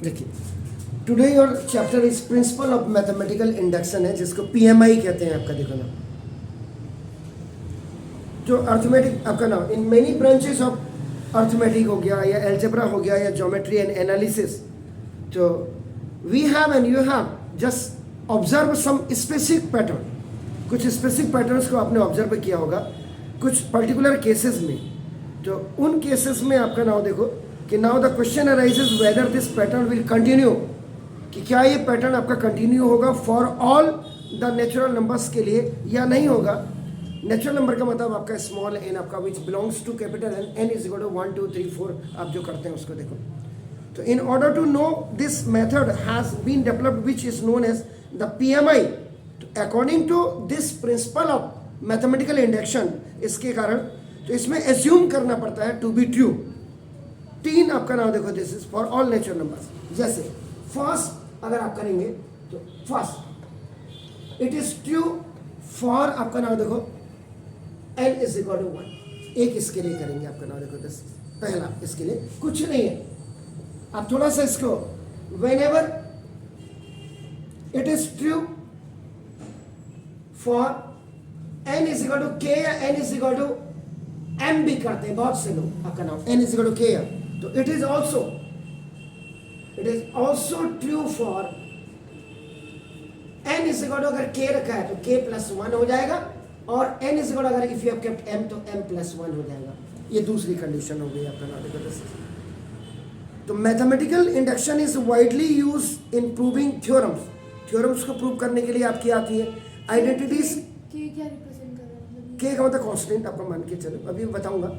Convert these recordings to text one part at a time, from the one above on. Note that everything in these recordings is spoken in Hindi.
देखिए, today your chapter is principal of mathematical induction है, जिसको पीएमआई कहते हैं आपका। देखो ना, जो अर्थमेटिक आपका नाम in many branches of arithmetic हो गया या एल्जेब्रा हो गया या ज्योमेट्री एंड एनालिसिस, तो we have and you have just observe some specific pattern. कुछ स्पेसिफिक पैटर्न्स को आपने ऑब्जर्व किया होगा कुछ पर्टिकुलर केसेस में। तो उन केसेस में आपका नाम देखो कि now the question arises whether this pattern will continue, कि क्या ये पैटर्न आपका कंटिन्यू होगा for all the natural numbers के लिए या नहीं होगा। नेचुरल नंबर का मतलब आपका स्मॉल एन आपका which belongs to capital n, n is equal to 1 2 3 4 आप जो करते हैं उसको देखो। तो in order to know this method has been developed which is known as the PMI. According to this principle of mathematical induction, इसके कारण तो इसमें एज्यूम करना पड़ता है टू बी ट्रू। तीन आपका नाम देखो, this is for all natural numbers. जैसे फर्स्ट अगर आप करेंगे तो first it is true for आपका नाम देखो n इज इक्वल टू 1। एक इसके लिए करेंगे आपका नाम देखो, दिस पहला इसके लिए कुछ नहीं है। आप थोड़ा सा इसको whenever it is true for n is equal to k या n is equal to m भी करते हैं बहुत से लोग आपका नाम n is equal to k, तो it is also true for n is equal to अगर k रखा है तो k प्लस 1 हो जाएगा, और n इज इक्वल अगर if you have kept m तो m प्लस 1 हो जाएगा। ये दूसरी कंडीशन हो गई आपका नाम देखो। तो mathematical induction is widely use in proving theorems. Theorems को प्रूव करने के लिए आपकी आती है आइडेंटिटीज। क्या रिप्रेजेंट कर रहा है? के का मतलब कांस्टेंट आपको मान के चलो, अभी मैं बताऊंगा।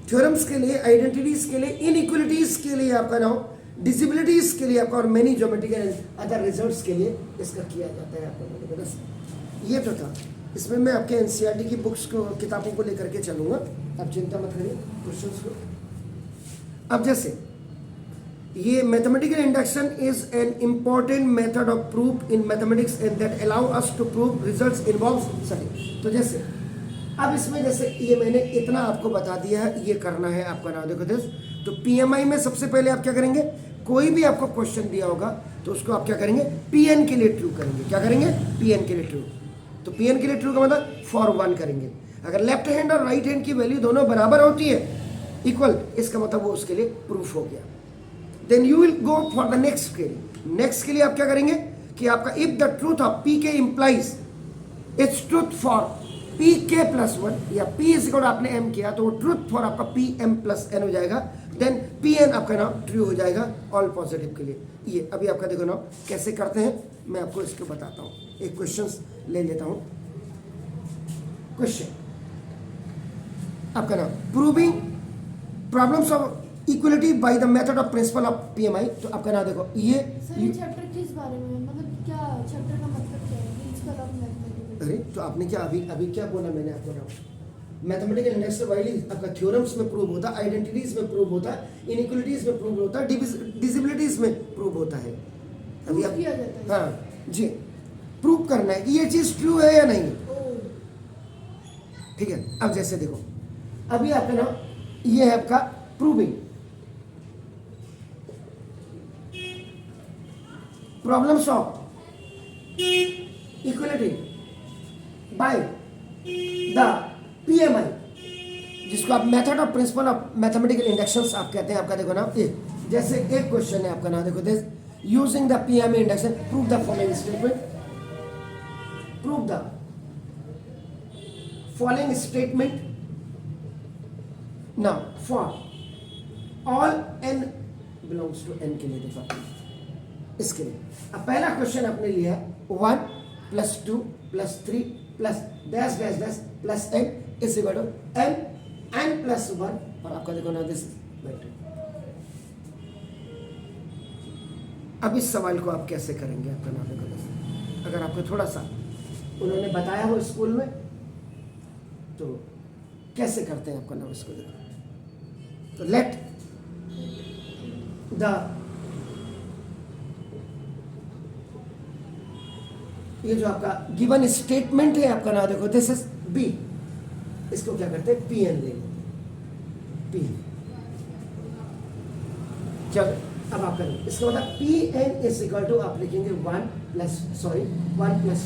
थ्योरम्स के लिए, आइडेंटिटीज के लिए, इनइक्वालिटीज के लिए आपका नाम, डिजिबिलिटीज के लिए आपका, और many geometrical and other results के लिए इसका किया जाता है आपका बस। ये तो था। इसमें मैं आपके एनसीईआरटी की बुक्स को, किताबों को लेकर के चलूंगा, आप चिंता मत करिए क्वेश्चंस को। अब जैसे ये mathematical induction is an important method of proof in mathematics and that allow us to prove results involve study. तो जैसे अब इसमें जैसे ये मैंने इतना आपको बता दिया है, ये करना है आपका नाम देखो दिस। तो पीएमआई में सबसे पहले आप क्या करेंगे, कोई भी आपको क्वेश्चन दिया होगा तो उसको आप क्या करेंगे, पीएन के लिए ट्रू करेंगे। क्या करेंगे, पीएन के लिए ट्रू। तो पीएन के लिए ट्रू का मतलब फॉर 1 करेंगे। अगर लेफ्ट हैंड और राइट हैंड की वैल्यू दोनों बराबर होती है, इक्वल, इसका मतलब वो उसके लिए प्रूफ हो गया। Then you will go for the next के लिए। नेक्स्ट के लिए आप क्या करेंगे कि आपका if the truth of P K implies it's truth for P K plus 1, या पी इज इक्वल आपने एम किया तो वो ट्रूथ फॉर आपका पी एम प्लस एन हो जाएगा। देन पी एन आपका नाम ट्रू हो जाएगा ऑल पॉजिटिव के लिए। ये अभी आपका देखो नाम कैसे करते हैं, मैं आपको इसको बताता हूँ। एक क्वेश्चन ले लेता हूँ। क्वेश्चन आपका नाम proving problems of equality by the method of principle of PMI. तो आपका नाम देखो ये सर ये चैप्टर किस बारे में है? मतलब क्या चैप्टर का मतलब क्या है? Principle of mathematics. अरे तो आपने क्या अभी क्या बोला मैंने आपको नाम, मैथमेटिकल इंडक्शन वाइडली आपका थ्योरम्स में प्रूव होता है, आइडेंटिटीज में प्रूव होता है, इनइक्वालिटीज में प्रूव होता है, डिजिबिलिटीज में प्रूव होता है। अभी आप किया जाता है। हाँ जी, प्रूव करना है कि ये चीज ट्रू है या नहीं। ठीक है। अब जैसे देखो अभी आपका नाम ये है आपका proving problems of equality by the PMI, जिसको आप method of principal of mathematical inductions आप कहते हैं। आपका देखो ना ये जैसे एक क्वेश्चन है आपका नाम देखो this, using the PMI induction prove the following statement. Prove the following statement now for all n belongs to n के लिए। देखो इसके लिए अब पहला क्वेश्चन आपने लिया 1 + 2 + 3 plus dash dash dash plus n is equal to n + 1, और आपका देखो ना दिस वेक्टर। अब इस सवाल को आप कैसे करेंगे, आपका नाम देखो, अगर आपको थोड़ा सा उन्होंने बताया हो स्कूल में तो कैसे करते हैं आपका नाम इसको देखो। तो लेट द ये जो आपका गिवन स्टेटमेंट है आपका नाम देखो दिस इज बी, इसको क्या करते हैं पी एन ले लेते हैं। पी क्या अब आप करेंगे इसका मतलब P n is equal to आप लिखेंगे 1 +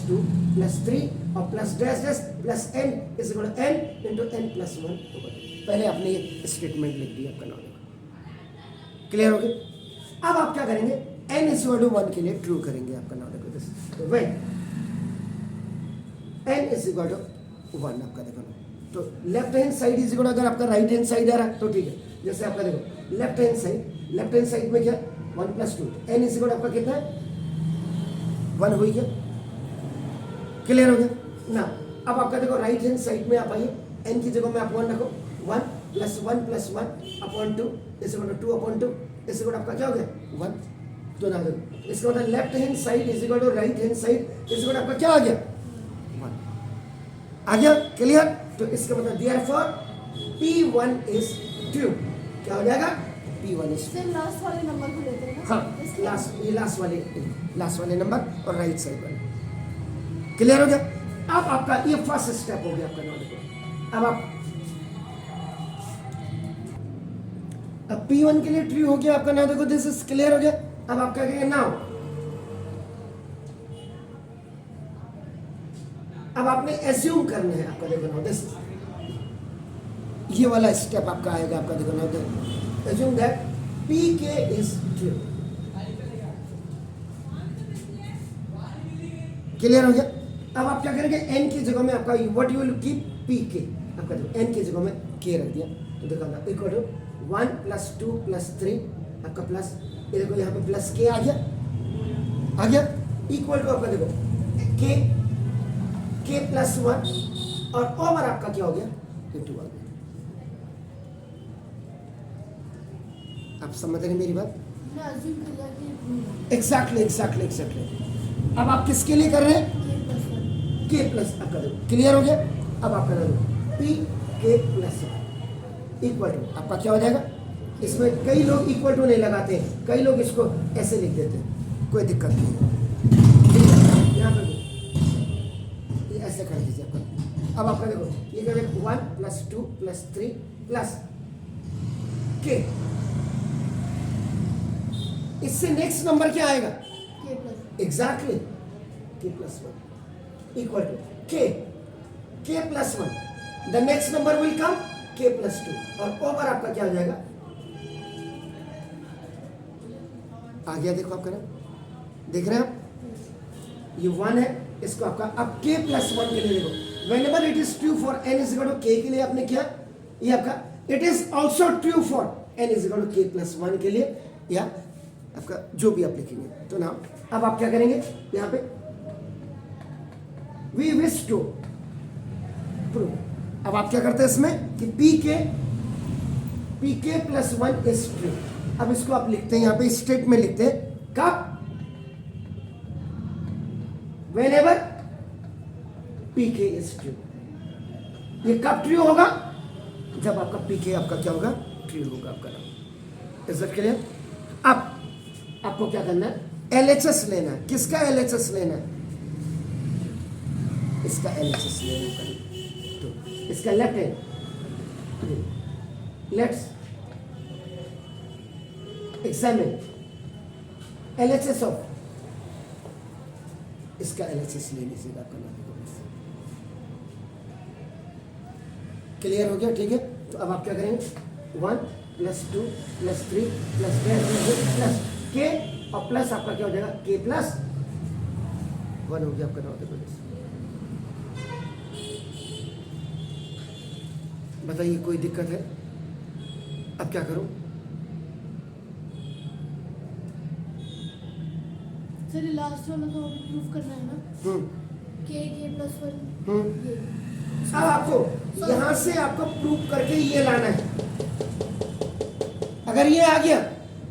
2 + 3 और plus dash dash plus n is equal to n into n plus 1। पहले आपने ये स्टेटमेंट लिख दिया आपका नॉलेज क्लियर हो गया। अब आप क्या करेंगे एन इज इक्वल टू 1 के लिए ट्रू करेंगे आपका नॉलेज। तो when n is equal to 1 आपका देखो तो left hand side is equal अगर आपका राइट हैंड साइड आ रहा है तो ठीक है। जैसे आपका देखो लेफ्ट हैंड साइड में क्या 1 + 2 एन इज इक्वल आपका कितना है 1 हो गया क्लियर हो गया ना। अब आपका देखो राइट हैंड साइड में आप आइए एन की जगह में आप 1 रखो 1 + 1 + 1 upon 2 is equal to 2 upon 2 is equal आपका क्या हो गया 1। तो ना देखो इसका मतलब left hand side is equal to right hand side is equal आपका क्या आ गया 1 आ गया क्लियर। तो इसका मतलब देयरफॉर P1 इज ट्रू क्या हो जाएगा P1 इज सिर्फ लास्ट वाले नंबर को लेते हैं ना। हाँ लास्ट वाले नंबर और राइट साइड वाले क्लियर हो गया। अब आपका ये फर्स्ट स्टेप हो गया आपका नॉलेज। अब P1 के लिए ट्रू हो गया आपका नाम देखो दिस इज क्लियर हो गया। अब आप क्या करेंगे नाउ अब आपने एज्यूम करना है आपका देखो नाउ दिस ये वाला स्टेप आपका आएगा आपका देखो now assume that PK is true clear हो गया। अब आप क्या करेंगे n की जगह में आपका what you will keep PK आपका देखो n की जगह में k रख दिया तो देखो ना इक्वल टू 1 + 2 + 3 आपका प्लस ये देखो यहाँ पे प्लस k आ गया इक्वल टू आपका देखो k + 1 और ओवर आपका क्या हो गया ये 2 आ गया। आप समझ रहे हैं मेरी बात मैं अज्यूम कर लिया कि एग्जैक्टली। अब आप किसके लिए कर रहे हैं k प्लस आपका देखो क्लियर हो गया। अब आपका देखो PK + 1 इक्वल टू आपका क्या हो जाएगा। इसमें कई लोग इक्वल टू नहीं लगाते हैं कई लोग इसको ऐसे लिख देते हैं कोई दिक्कत नहीं यहाँ पे ये ऐसे कर दीजिए आपका। अब आपका देखो ये क्या 1 + 2 + 3 प्लस k इससे नेक्स्ट नंबर क्या आएगा exactly k + 1 equal to k + 1 the next number will come k + 2 और ओवर आपका क्या हो जाएगा आ गया देखो आपका ना देख रहे हैं आप ये 1 है इसको आपका अब k + 1 के लिए देखो whenever it is true for n is equal to k के लिए आपने किया ये आपका it is also true for n is equal to k + 1 के लिए या आपका जो भी आप लिखेंगे तो ना अब आप क्या करेंगे यहाँ पे वी विश टू प्रूव। अब आप क्या करते हैं इसमें कि PK + 1 इज ट्रू। अब इसको आप लिखते हैं यहाँ पे स्टेट में लिखते हैं कब व्हेनेवर PK इज ट्रू। ये कब ट्रू होगा जब आपका PK आपका क्या होगा ट्रू होगा आपका नाम इज दैट क्लियर। अब आपको क्या करना है LHS लेना है। किसका LHS लेना है इसका LHS लेना है तो इसका left hand let's examine LHS of इसका LHS ले लीजिएगा आपका नाम क्लियर हो गया ठीक है। तो अब आप क्या करेंगे 1 + 2 + 3 + k और प्लस आपका क्या हो जाएगा k + 1 हो गया आपका नाम देखो। बताइए कोई दिक्कत है अब क्या करूं सर लास्ट वाला तो प्रूफ करना है ना k + 1 ये अब आपको यहां से आपको प्रूफ करके ये लाना है। अगर ये आ गया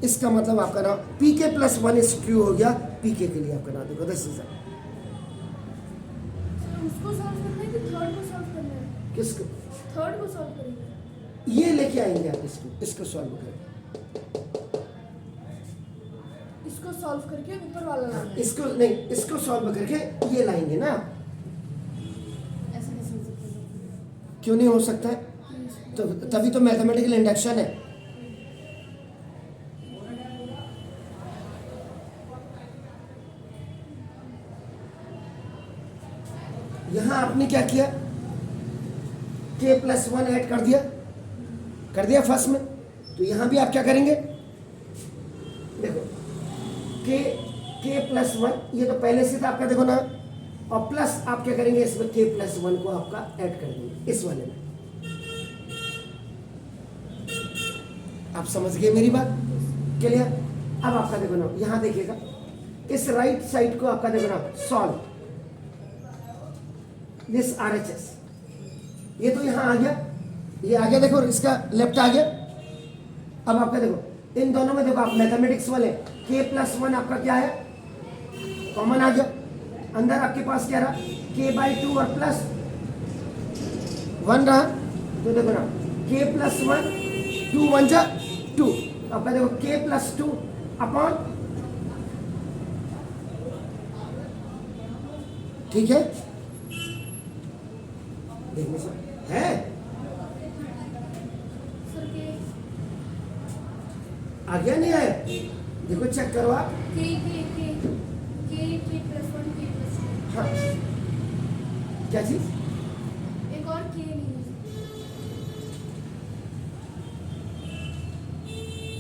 इसका मतलब आपका नाम PK + 1 इज ट्रू हो गया PK के लिए आपका नाम देखो दिस इज उसको सॉल्व करना है कि थर्ड को सॉल्व करना है किसको थर्ड को सॉल्व करेंगे ये लेके आएंगे आप इसको सॉल्व करेंगे इसको सॉल्व करके ऊपर वाला लाना है। इसको नहीं इसको सॉल्व करके ये लाएंगे ना ऐसे कैसे हो सकता है क्यों नहीं हो सकता है तो तभी तो मैथमेटिकल इंडक्शन है यहां आपने क्या किया, k प्लस 1 ऐड कर दिया फर्स्ट में, तो यहां भी आप क्या करेंगे, देखो k प्लस 1 ये तो पहले से था आपका, देखो ना, और प्लस आप क्या करेंगे इसमें k प्लस 1 को आपका ऐड कर देंगे इस वाले में। आप समझ गए मेरी बात, क्लियर। अब आपका देखो ना, यहां देखिएगा इस राइट साइड को आपका देखो ना, सॉल्व दिस RHS, ये तो यहां आ गया, ये आ गया, देखो इसका लेफ्ट आ गया। अब आपका देखो इन दोनों में देखो आप मैथमेटिक्स वाले k प्लस 1 आपका क्या है, कॉमन आ गया, अंदर आपके पास क्या रहा, k/2 और प्लस 1 रहा, तो देखो ना k प्लस 1 2 1 जा 2, आपका देखो k प्लस 2 अपॉन, ठीक है, देखने से है सर के आ गया नहीं आया, देखो चेक करो आप। के प्लस 1 के प्लस 2, हाँ क्या चीज, एक और के नहीं है।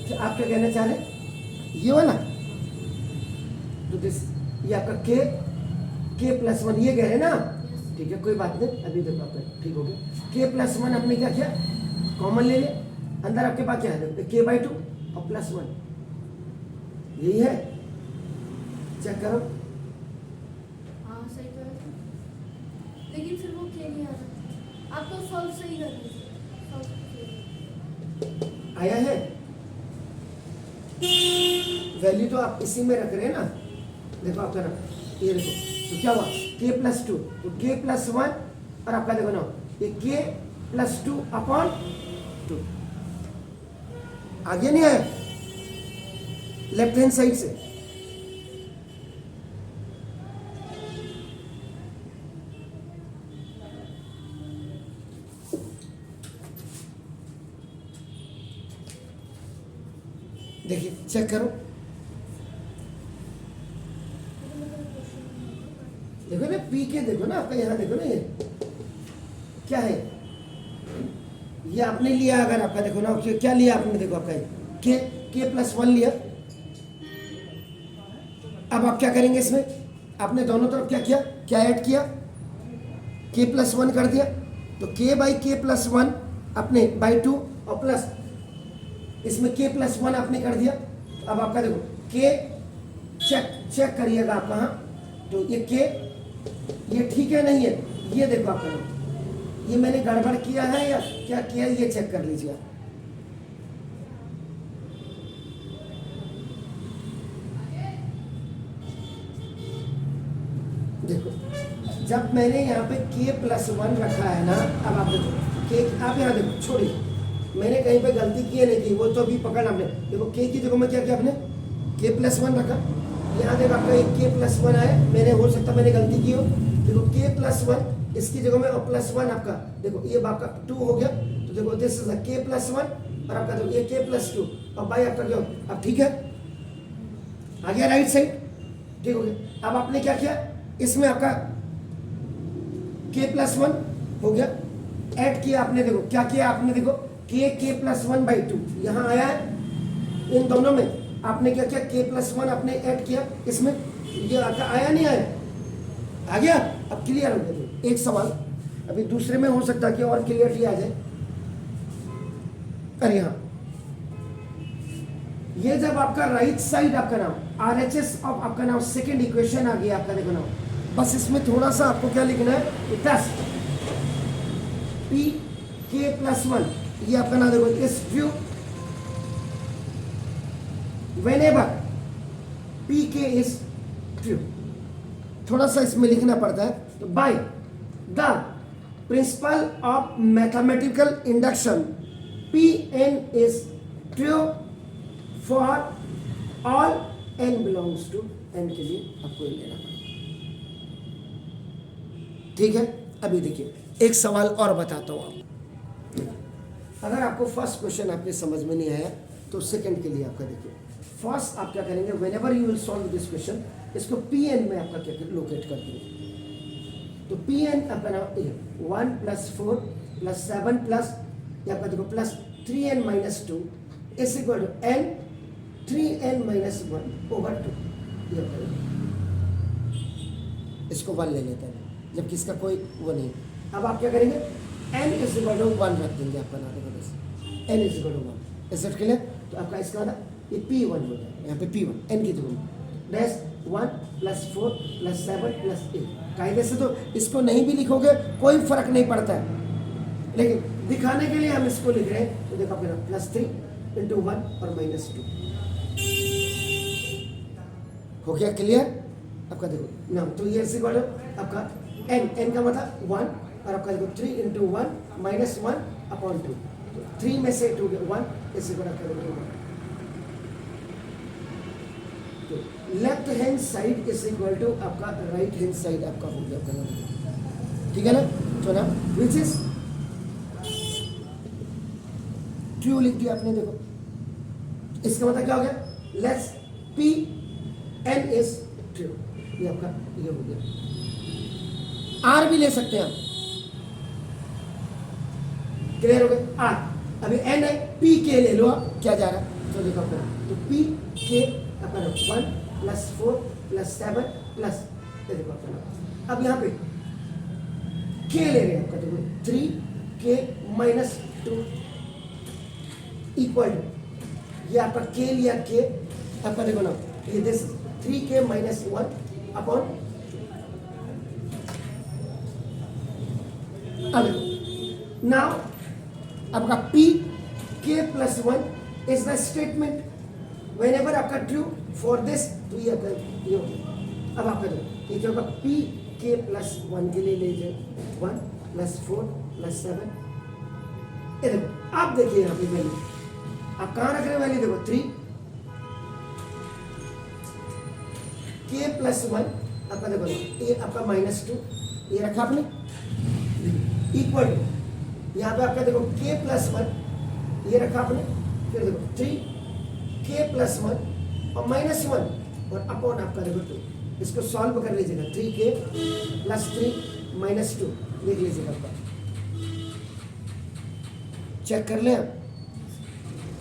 क्या आप क्या कहना चाह रहे हैं, ये वाला, तो दिस ये आपका k प्लस 1 ये कह रहे हैं ना, ठीक है कोई बात नहीं, अभी देखो आपका ठीक हो गया, k प्लस 1 आपने क्या किया, कॉमन ले लिया, अंदर आपके पास क्या है, k/2 और प्लस 1, यही है, चेक करो। हाँ सही कह रहे थे, लेकिन फिर वो के नहीं आ रहा। आप तो सॉल्व सही कर रहे थे, आया है, वैल्यू तो आप इसी में रख रहे हैं ना, देखो आपका ना, ये देखो तो क्या हुआ, k प्लस 2, तो k प्लस 1 और आपका देखो ना, ये k प्लस 2 अपॉन 2, आगे नहीं आया, लेफ्ट हैंड साइड से, देखिए चेक करो, देखो ना पी के, देखो ना आपका यहाँ देखो ना, ये क्या है, ये आपने लिया, अगर आपका देखो ना क्या लिया आपने, देखो आपका k प्लस 1 लिया। अब आप क्या करेंगे इसमें, आपने दोनों तरफ क्या ऐड किया, k प्लस 1 कर दिया, तो k प्लस 1 अपने बाई 2 और प्लस इसमें k प्लस 1 आपने कर दिया। अब आपका देखो k चेक करिएगा आप कहाँ, तो ये k ये ठीक है नहीं है, ये देखो आपका, ये मैंने गड़बड़ किया है या क्या किया, ये चेक कर लीजिए। देखो जब मैंने यहाँ पे k प्लस 1 रखा है ना, अब आप देखो k, आप यहाँ देखो छोड़िए, मैंने कहीं पे गलती की है नहीं की, वो तो अभी पकड़ आपने, देखो k की जगह में क्या किया आपने, k प्लस 1 रखा, यहाँ देखो आपका एक k प्लस 1 आया, मैंने हो सकता मैंने गलती की हो, देखो k प्लस 1 इसकी जगह में और प्लस 1 आपका, देखो ये आपका 2 हो गया, तो देखो दिस इज k प्लस 1 और आपका देखो ये k प्लस 2 और बाई आपका क्या, अब ठीक है, आ गया राइट साइड, ठीक हो गया। अब आपने क्या किया, इसमें आपका k प्लस 1 हो गया, ऐड किया आपने, देखो क्या किया आपने, देखो k प्लस 1 बाई 2 यहाँ आया है, इन दोनों में आपने क्या किया, k प्लस 1 आपने ऐड किया इसमें, ये आपका आया नहीं आया, आ गया। अब क्लियर हो गया, एक सवाल अभी दूसरे में हो सकता है कि और क्लियरिटी आ जाए। अरे हाँ, ये जब आपका राइट साइड आपका नाम RHS ऑफ आपका नाम सेकेंड इक्वेशन आ गया आपका, देखो नाम, बस इसमें थोड़ा सा आपको क्या लिखना है, 10 k प्लस 1, ये आपका नाम देखो, इस view whenever pk is true, थोड़ा सा इसमें लिखना पड़ता है, तो by the principal of mathematical induction Pn is true for all n belongs to n के लिए आपको लेना पड़ेगा, ठीक है। अभी देखिए एक सवाल और बताता हूं आपको, अगर आपको फर्स्ट क्वेश्चन आपके समझ में नहीं आया तो सेकंड के लिए आपका देखिए, फर्स्ट आप क्या करेंगे, whenever you will solve this question, इसको Pn में आपका क्या लोकेट कर देंगे, तो पी एन आपका नाम 1 + 4 + 7 प्लस या आपका देखो plus 3n - 2 is equal to n 3n - 1/2 ये आपका इसको 1 ले लेते हैं जबकि इसका कोई वो नहीं। अब आप क्या करेंगे n = 1 रख देंगे आपका नाम देखो n = 1 इस के लिए तो आपका इसका वाला ये p1 हो जाएगा यहाँ पे p1 n की जगह डैश 1 + 4 + 7 + 8 कायदे से तो इसको नहीं भी लिखोगे कोई फर्क नहीं पड़ता है, लेकिन दिखाने के लिए हम इसको लिख रहे हैं तो देखो आपका +3 × 1 और -2 हो गया क्लियर आपका देखो ना। तो ये इसी बार आपका n का मतलब 1 और आपका देखो 3 × 1 - 1/2 तो 3 में से 2 1 इसी बार आपका देखो तो left hand side is equal to आपका राइट हैंड साइड आपका हो गया आपका नाम, ठीक है ना। तो ना विच इज ट्रू लिख दिया आपने देखो, इसका मतलब क्या हो गया let's P n is true, ये आपका ये हो गया। आर भी ले सकते हैं हम, क्लियर हो गया आर। अभी एन है पी के ले लो आप क्या जा रहा है तो देखो आपका तो पी के आपका 1 + 4 + 7 प्लस ये देखो आपका अब यहाँ पे के ले रहे हैं आपका देखो 3k - 2 इक्वल टू ये आपका के लिया के आपका देखो ना ये दिस 3k - 1 अपॉन अब नाउ आपका p k + 1 is the statement whenever आपका ट्रू फॉर दिस तो ये आपका ये हो गया। अब आपका देखो ये क्या होगा p k + 1 के लिए ले जाए 1 + 4 + 7 ये देखो आप देखिए यहाँ पे वैल्यू आप कहाँ रख रहे हो वैल्यू देखो 3 k + 1 आपका देखो ये आपका -2 ये रखा आपने इक्वल टू यहाँ पे आपका देखो k + 1 ये रखा आपने फिर देखो 3 k + 1 और -1 और अपॉन आपका देखो 2 इसको सॉल्व कर लीजिएगा 3k + 3 -2 लिख लीजिएगा आपका चेक कर लें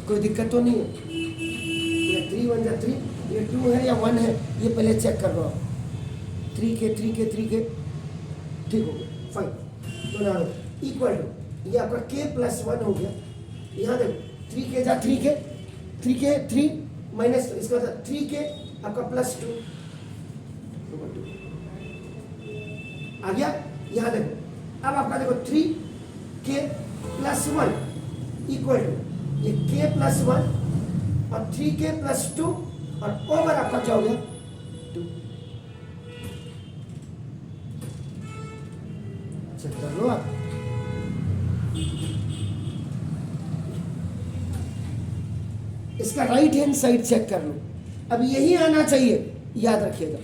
कोई दिक्कत तो नहीं है। ये 3 × 1 = 3 ये 2 है या 1 है ये पहले चेक कर लो आप 3k ठीक हो गया फाइन। तो ना इक्वल टू ये आपका k + 1 हो गया यहाँ देखो 3k = 3k 3k 3 माइनस इसका मतलब 3k आपका +2 आ गया। यहाँ देखो अब आपका देखो 3k + 1 इक्वल टू ये k + 1 और 3k + 2 और ओवर आपका क्या हो गया 2 चेक कर लो आप। इसका राइट हैंड साइड चेक कर लो अब यही आना चाहिए याद रखिएगा।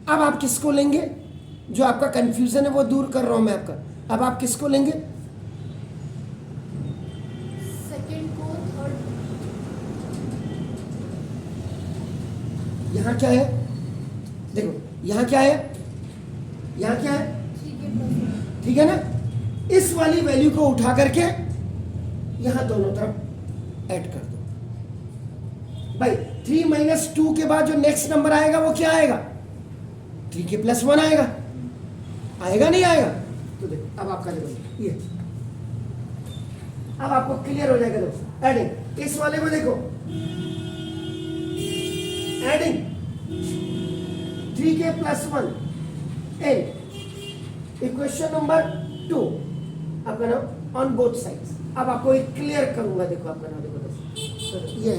अब आप किसको लेंगे जो आपका कंफ्यूजन है वो दूर कर रहा हूं मैं आपका। अब आप किसको लेंगे सेकंड को थर्ड यहां क्या है देखो यहां क्या है यहां क्या है 3k + ठीक है ना। इस वाली वैल्यू को उठा करके यहां दोनों तरफ ऐड कर दो भाई। 3 - 2 के बाद जो नेक्स्ट नंबर आएगा वो क्या आएगा 3k + 1 आएगा नहीं आएगा। तो देखो अब आपका देखो ये अब आपको क्लियर हो जाएगा। देखो एडिंग इस वाले को देखो adding 3k + 1 and equation number 2 आपका नाम ऑन बोथ साइड्स। अब आपको एक क्लियर करूंगा देखो आपका नाम देखो ये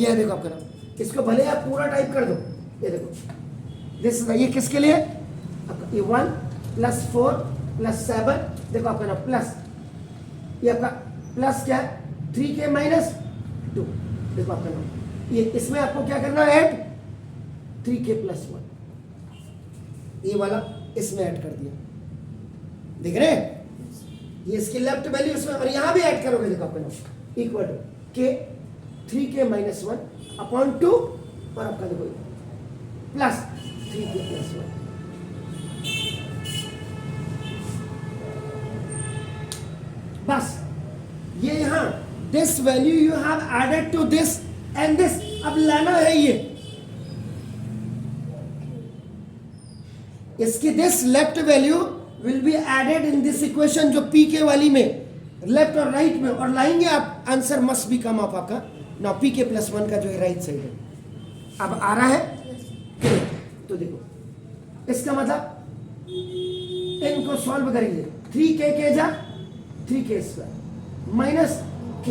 है देखो आपका नाम। इसको भले आप पूरा टाइप कर दो ये देखो दिस ये किसके लिए ये 1 + 4 + 7 देखो आपका नाम प्लस ये आपका प्लस क्या है 3k - 2 देखो आपका नाम ये इसमें आपको क्या करना है ऐड 3k + 1 ये वाला इसमें ऐड कर दिया दिख रहे हैं ये इसकी लेफ्ट वैल्यू इसमें, और यहां भी ऐड करोगे देखो आपका नाम इक्वल टू के 3k-1 अपॉन 2 और आपका देखो प्लस 3k+1। बस ये यहां this value you have added to this and this, अब लाना है ये इसकी this left value will be added in this equation जो पी के वाली में लेफ्ट और राइट में, और लाएंगे आप answer must be come of आपका ना pk+1 का जो है राइट साइड है। अब आ रहा है तो देखो इसका मतलब इनको सॉल्व करेंगे 3k के जा 3k² minus k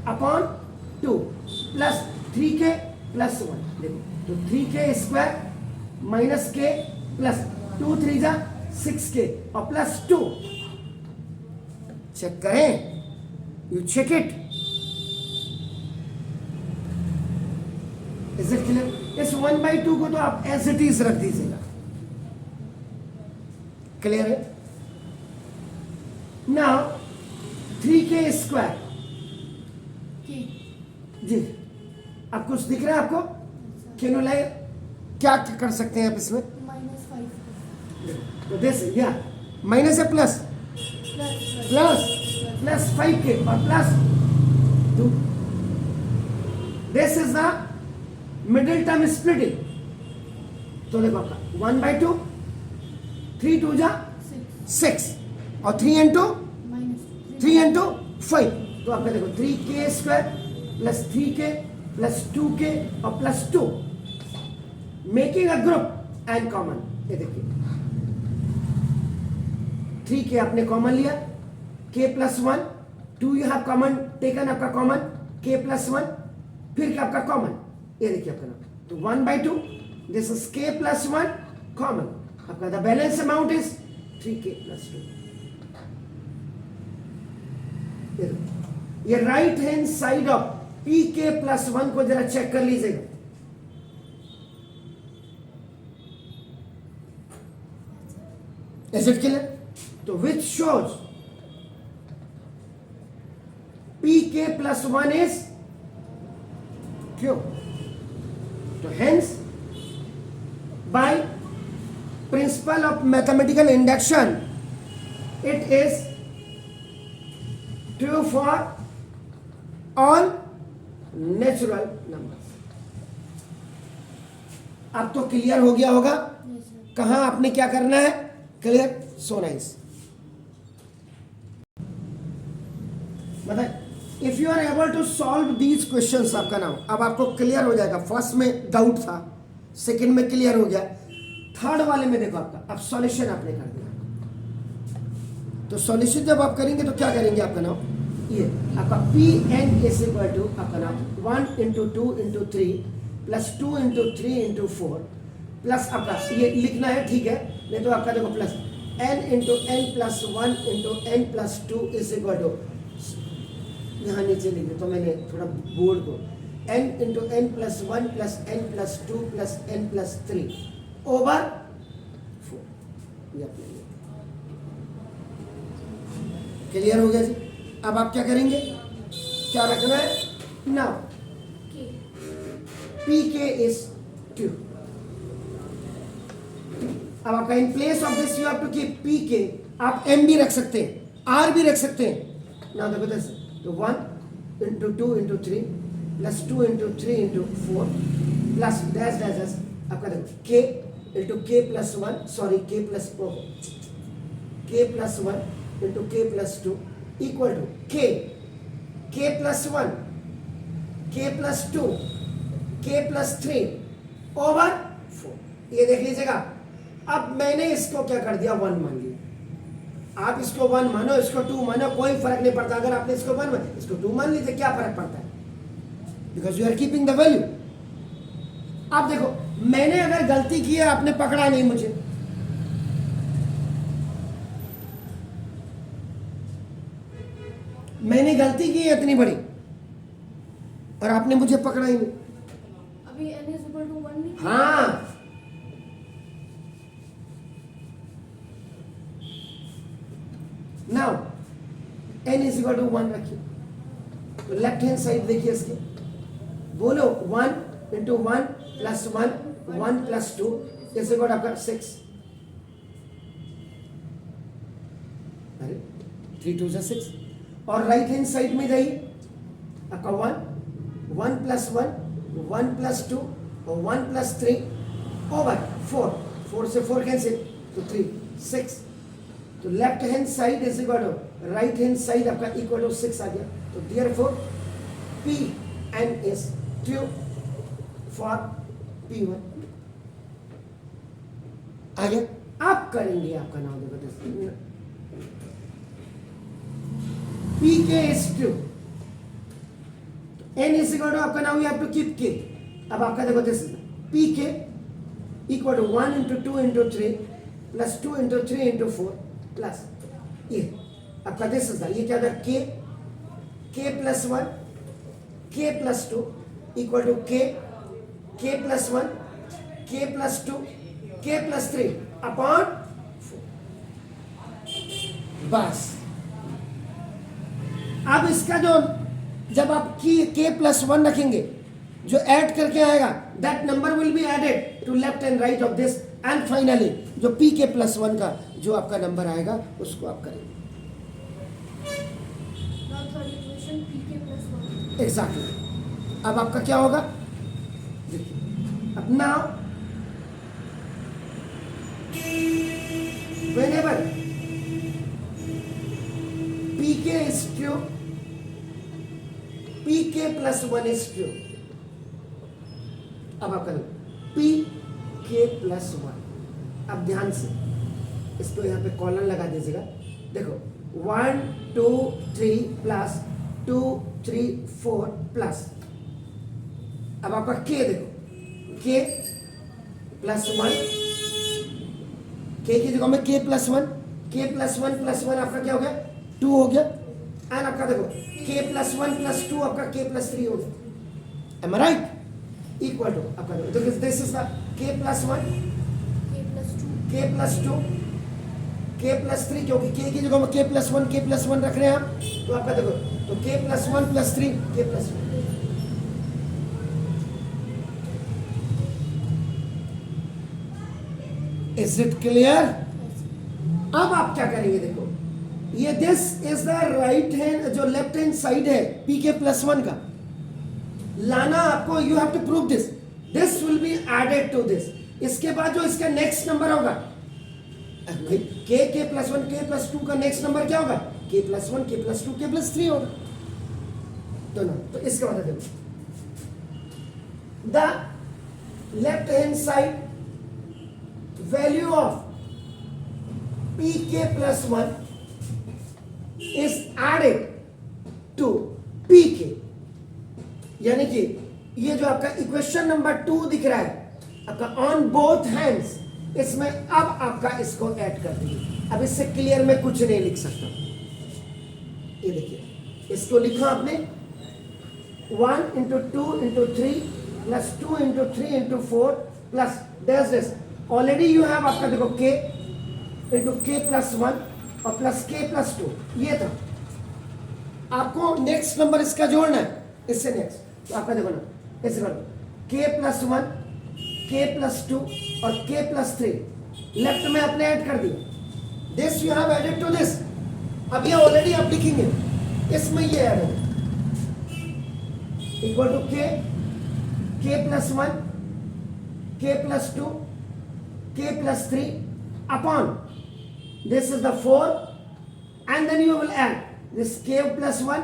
upon 2 plus 3k+1, देखो तो 3k² माइनस k प्लस 2 3 जा 6k और प्लस 2, चेक करें, you check it, is it clear? इस 1/2 को तो आप एज इट इज रख दीजिएगा, क्लियर है? नाउ 3k² जी, अब कुछ दिख रहा है आपको? कैन यू लाइक क्या कर सकते हैं आप इसमें? -5 तो दिस या माइनस है प्लस प्लस 5k और plus 2, this is the middle term splitting. तो देखो आपका 1/2 3 2 जा 6 और 3 into 5, तो आपका देखो 3k² plus 3k plus 2k और plus 2 making a group and common. ये देखिए 3k आपने कॉमन लिया, k+1, 2 you have common taken आपका कॉमन k+1, फिर क्या आपका कॉमन, ये देखिए आपका नाम, तो 1/2 दिस इज k+1 कॉमन, आपका the balance amount is 3k+2। ये right hand side of pk+1 को जरा चेक कर लीजिएगा, इज इट क्लियर? तो विच शोज pk+1 इज क्यों, तो hence by principle of mathematical induction it is true for all natural numbers. अब तो क्लियर हो गया होगा कहां आपने क्या करना है, क्लियर? So nice. मतलब if you are able to solve these questions, आपका नाम अब आपको क्लियर हो जाएगा। फर्स्ट में डाउट था, सेकंड में क्लियर हो गया, थर्ड वाले में देखो आपका अब सॉल्यूशन आपने कर दिया। तो सॉल्यूशन जब आप करेंगे तो क्या करेंगे, आपका नाम ये आपका Pn इज इक्वल टू आपका नाम 1 × 2 × 3 प्लस 2 × 3 × 4 प्लस आपका ये लिखना है, ठीक है? नहीं तो आपका देखो plus n × n + 1 × n + 2 is equal to, यहाँ नीचे लिख दो तो मैंने थोड़ा बोर्ड को, n × n + 1 + n + 2 + n + 3 over 4। ये अपने क्लियर हो गया जी? अब आप क्या करेंगे, क्या रखना है नाउ pk इज 2। अब आपका in place of this you have to keep pk, आप m भी रख सकते हैं, r भी रख सकते हैं ना, देखो this, तो 1 × 2 × 3 plus 2 × 3 × 4 plus dash dash dash आपका देखो k × k+1 sorry k + 1 × k+2 equal to k+1 k+2 k+3 over 4। ये देख लीजिएगा, अब मैंने इसको क्या कर दिया 1 मान लिया। आप इसको 1 मानो, इसको 2 मानो, कोई फर्क नहीं पड़ता। अगर आपने इसको 1 मानो, इसको 2 मान लीजिए, क्या फर्क पड़ता है? Because you are keeping the value. आप देखो मैंने अगर गलती की है, आपने पकड़ा नहीं मुझे, मैंने गलती की है इतनी बड़ी और आपने मुझे पकड़ा ही नहीं। अभी n = 1 नहीं, हाँ now n is equal to 1 रखिए, तो लेफ्ट हैंड साइड देखिए इसके, बोलो 1 into 1 plus 1 1 plus 2 is equal आपका 6, अरे 3 2 से 6, और राइट हैंड साइड में जाइए, आपका 1 प्लस 1 1 प्लस 2 और 1 प्लस 3 ओवर 4, 4 से 4 कैंसिल, तो 3 6, तो left hand side is equal to right hand side आपका इक्वल टू 6 आ गया, तो therefore P n is 2 for P1 आ गया। आप करेंगे आपका नाम देखो, Pk is 2, n is equal to आपका नाम, you have to keep k, अब आपका देखो this Pk equal to 1 into 2 into 3 plus 2 into 3 into 4 plus ये आपका दिस इज ये क्या था, k plus 1 k plus 2 equal to k plus 1 k plus 2 k plus 3 upon 4, बस। अब इसका जो जब आप k प्लस 1 रखेंगे, जो ऐड करके आएगा that number will be added to left and right of this, and finally जो pk प्लस 1 का जो आपका नंबर आएगा उसको आप करेंगे एग्जैक्टली। अब आपका क्या होगा, देखिए अब now whenever pk is true, pk plus 1 is true, अब आप करें pk plus 1, अब ध्यान से इसको यहाँ पे कॉलन लगा दीजिएगा, देखो 1 2 3 प्लस 2 3 4 प्लस, अब आपका k देखो k प्लस 1, k की जगह में k प्लस 1 प्लस 1 आपका क्या हो गया 2 हो गया, एंड आपका देखो k प्लस 1 प्लस 2 आपका k प्लस 3 हो गया, am I right, equal to आपका देखो this is the k plus 1 k plus 2 k plus 3, क्योंकि k की जगह में k प्लस 1 रख रहे हैं आप, तो आपका देखो तो k plus 1 plus 3 k plus 1, is it clear? अब आप क्या करेंगे, देखो ये this is the right hand, जो लेफ्ट हैंड साइड है pk प्लस 1 का लाना आपको, you have to prove this will be added to this, इसके बाद जो इसका नेक्स्ट नंबर होगा k प्लस 1 k प्लस 2 का नेक्स्ट नंबर क्या होगा k plus 1 k plus 2 k plus 3 होगा, तो इसका मतलब देखो the left hand side value of pk plus 1 is added to pk, यानी कि ये जो आपका इक्वेशन नंबर 2 दिख रहा है आपका ऑन बोथ हैंड्स, इसमें अब आपका इसको ऐड कर दीजिए, अब इससे क्लियर में कुछ नहीं लिख सकता, ये देखिए इसको लिखा आपने 1 into 2 into 3 plus 2 into 3 into 4 plus this already you have आपका देखो k इंटू k प्लस 1 और प्लस k प्लस 2, ये था, आपको नेक्स्ट नंबर इसका जोड़ना है इससे नेक्स्ट, तो आपका देखो ना ऐसे करो k प्लस 1 k प्लस 2 और k प्लस 3 लेफ्ट में आपने ऐड कर दिया, this you have added to this, अब ये ऑलरेडी आप लिखेंगे इसमें ये ऐड होगा equal to k plus 1 k plus 2 k plus 3 upon this is the 4, and then you will add this k plus 1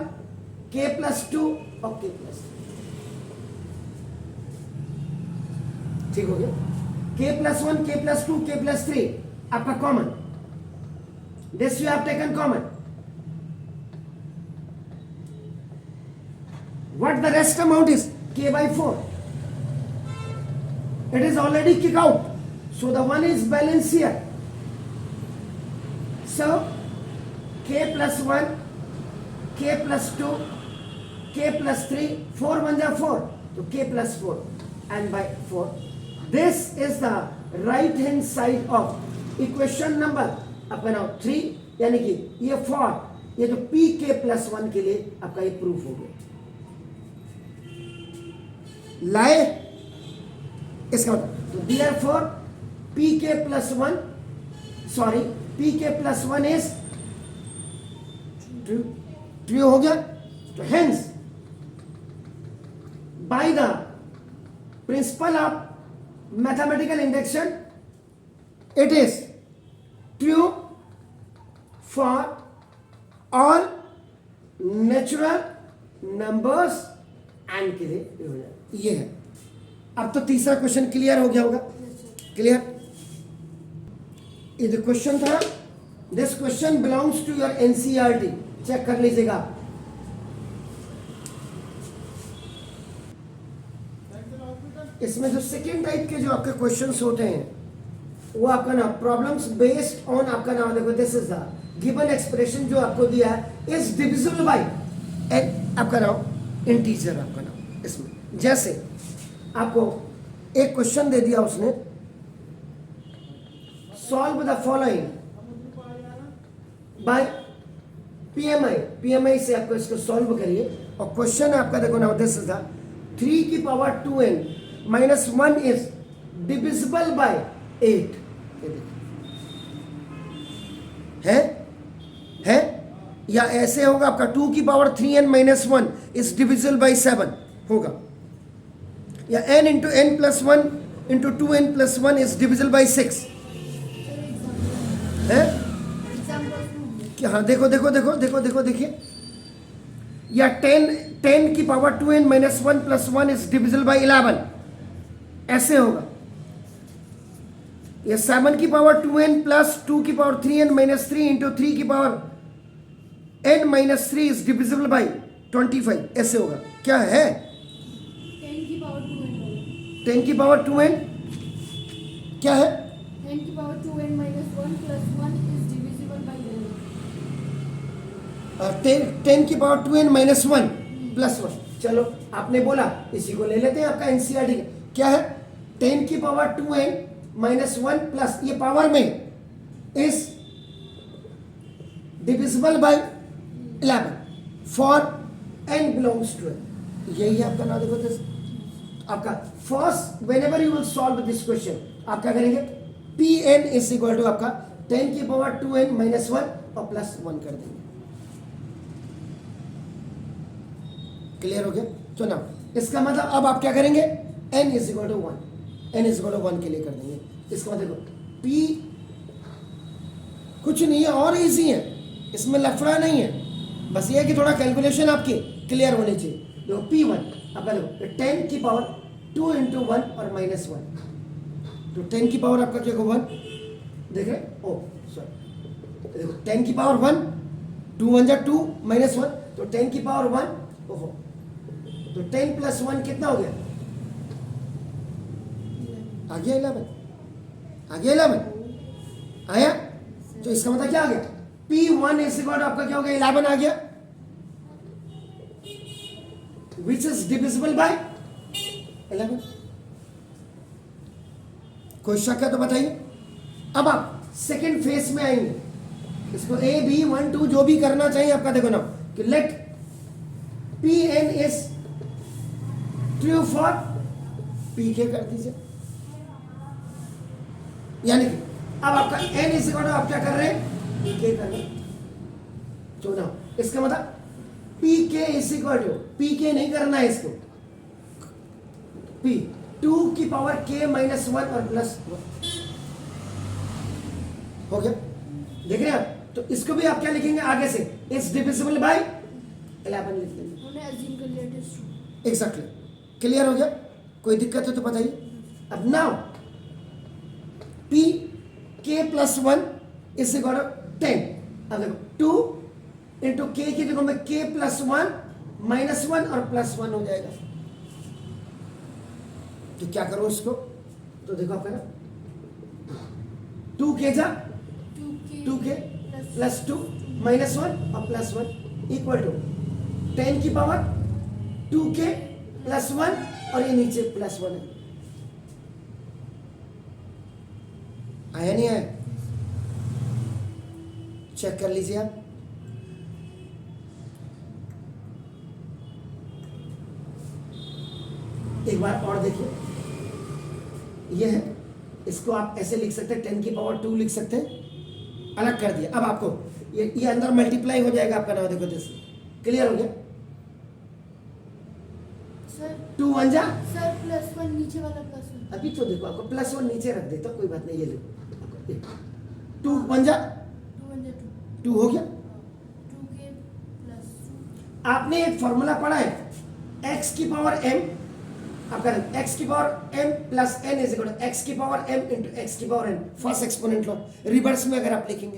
k plus 2 और k plus 3, ठीक हो गया, k plus 1 k plus 2 k plus 3 आपका common, this you have taken common, what the rest amount is k by 4, it is already kicked out, so the one is balance here, so k plus 1 k plus 2 k plus 3 4 1 जा 4, तो k plus 4 and by 4, this is the right hand side of equation number अपना 3, यानी कि ये 4 ये जो पी के प्लस वन के लिए आपका ये प्रूफ हो गया। लाए इसका मतलब तो therefore P K plus one, sorry P K plus one is true, true हो गया। तो hence by the principal of mathematical induction it is true for all natural numbers and के लिए ये है। अब तो तीसरा क्वेश्चन क्लियर हो गया होगा, क्लियर। ये जो क्वेश्चन था, this question belongs to your NCERT, check कर लीजिएगा। इसमें जो सेकेंड टाइप के जो आपके क्वेश्चंस होते हैं वो आपका ना प्रॉब्लम्स बेस्ड ऑन आपका नाम देखो, this is the given expression जो आपको दिया है इज डिविजिबल बाय एन, आपका नाम इंटीजर आपका नाम। इसमें जैसे आपको एक क्वेश्चन दे दिया उसने, solve the following bye PMI, PMI से आपको इसको सॉल्व करिए। और क्वेश्चन आपका देखो ना, दिस इज द 3 की power 2n minus 1 is divisible bye 8। है या ऐसे होगा आपका 2 की power 3n minus 1 is divisible bye 7 होगा, या n into n plus 1 into 2n plus 1 is divisible bye 6 है। हाँ देखो देखो देखो देखो देखो देखिए, या 10 की power 2n minus 1 plus 1 is divisible by 11 ऐसे होगा, या 7 की पावर 2n प्लस 2 की पावर 3n माइनस 3 इंटू 3 की power n minus 3 is divisible bye 25 ऐसे होगा। क्या है 10 की पावर 2n, 10 की पावर 2n क्या है 10 की power 2n minus 1 plus 1 is divisible bye 10 की पावर 2n माइनस 1 प्लस 1। चलो आपने बोला इसी को ले लेते हैं आपका एनसीईआरटी। क्या है 10 की पावर 2n माइनस 1 प्लस ये पावर में is divisible by 11 for n belongs to n। यही है आपका ना, देखो दिस आपका first whenever you will solve this question आप क्या करेंगे, Pn इज इक्वल टू आपका 10 की पावर 2n माइनस 1 और प्लस 1 कर देंगे। क्लियर हो गया। तो ना इसका मतलब अब आप क्या करेंगे, n is equal to 1, n is equal to 1 के लिए कर देंगे। इसका मतलब देखो P कुछ नहीं है और इजी है, इसमें लफड़ा नहीं है, बस ये है कि थोड़ा कैलकुलेशन आपकी क्लियर होनी चाहिए। देखो P1 आपका देखो 10 की पावर 2 इंटू 1 और माइनस 1, तो 10 की पावर आपका क्या होगा 1, देख रहे ओ सॉरी देखो 10 की पावर 1 2 1 जा 2 माइनस 1, तो 10 की पावर 1 ओहो, तो 10 प्लस 1 कितना हो गया, आ गया 11, आ गया 11 आया। तो इसका मतलब क्या आ गया P1 इज इक्वल टू आपका क्या हो गया 11 आ गया, विच इज डिविजिबल बाय 11। कोई शक है तो बताइए। अब आप सेकेंड फेज में आएंगे, इसको A B 1 2 जो भी करना चाहिए आपका देखो ना कि let Pn is true for Pk कर दीजिए, यानी कि अब आपका n इज इक्वल टू आप क्या कर रहे हैं Pk कर रहे हैं। तो ना इसका मतलब Pk is equal to Pk नहीं करना है इसको, P 2 की पावर k माइनस 1 और प्लस 1 हो गया। देख रहे हैं आप, तो इसको भी आप क्या लिखेंगे आगे से इज डिविजिबल बाय 11 लिख लेंगे। हमने अज्यूम कर लिया it is true. Exactly clear हो गया। कोई दिक्कत है तो बताइए। अब now P k plus 1 is equal to 10। अब देखो 2 इंटू k की जगह में k प्लस 1 माइनस 1 और प्लस 1 हो जाएगा। तो क्या करो इसको, तो देखो आपका ना 2k जा 2k प्लस 2 माइनस 1 और प्लस 1 इक्वल टू 10 की पावर 2k प्लस 1 और ये नीचे प्लस 1 है। आया नहीं आया, चेक कर लीजिए आप। एक बार और देखिए, ये है, इसको आप ऐसे लिख सकते हैं 10 की पावर 2 लिख सकते हैं, अलग कर दिया। अब आपको ये अंदर मल्टीप्लाई हो जाएगा आपका नाम, देखो दिस, क्लियर हो गया? सर 2 1 जा, सर +1 नीचे वाला +1 अभी तो देखो आपको +1 नीचे रख देता हूं, कोई बात नहीं, ये लो 2 1 जा 2 1 2 2 हो गया। 2 के +2 आपने एक फॉर्मूला पढ़ा है, x की पावर m, आपका x की power m plus n is equal to x की पावर m इंटू x की पावर n, फर्स्ट एक्सपोनेंट लो, रिवर्स में अगर आप लिखेंगे,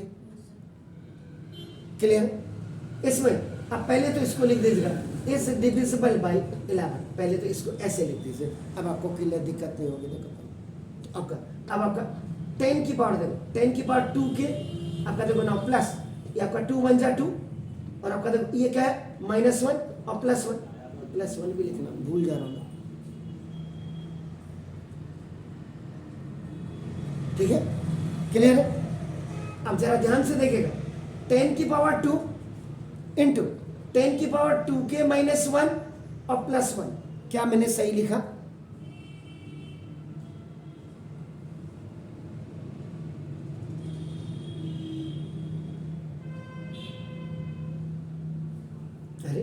क्लियर? इसमें आप पहले तो इसको लिख दीजिएगा, इज डिविजिबल बाय 11, पहले तो इसको ऐसे लिख दीजिए, अब आपको क्लियर दिक्कत नहीं होगी। देखो आपका, अब आपका 10 की पावर, देखो 10 की पावर 2 के आपका देखो ना प्लस, ये आपका 2 1 जा 2, और आपका देखो ये क्या है -1 और +1 भी लिखना भूल जा रहा हूँ, ठीक है? क्लियर है? अब जरा ध्यान से देखिएगा, 10 की पावर 2 इंटू 10 की पावर 2 के -1 और +1, क्या मैंने सही लिखा? अरे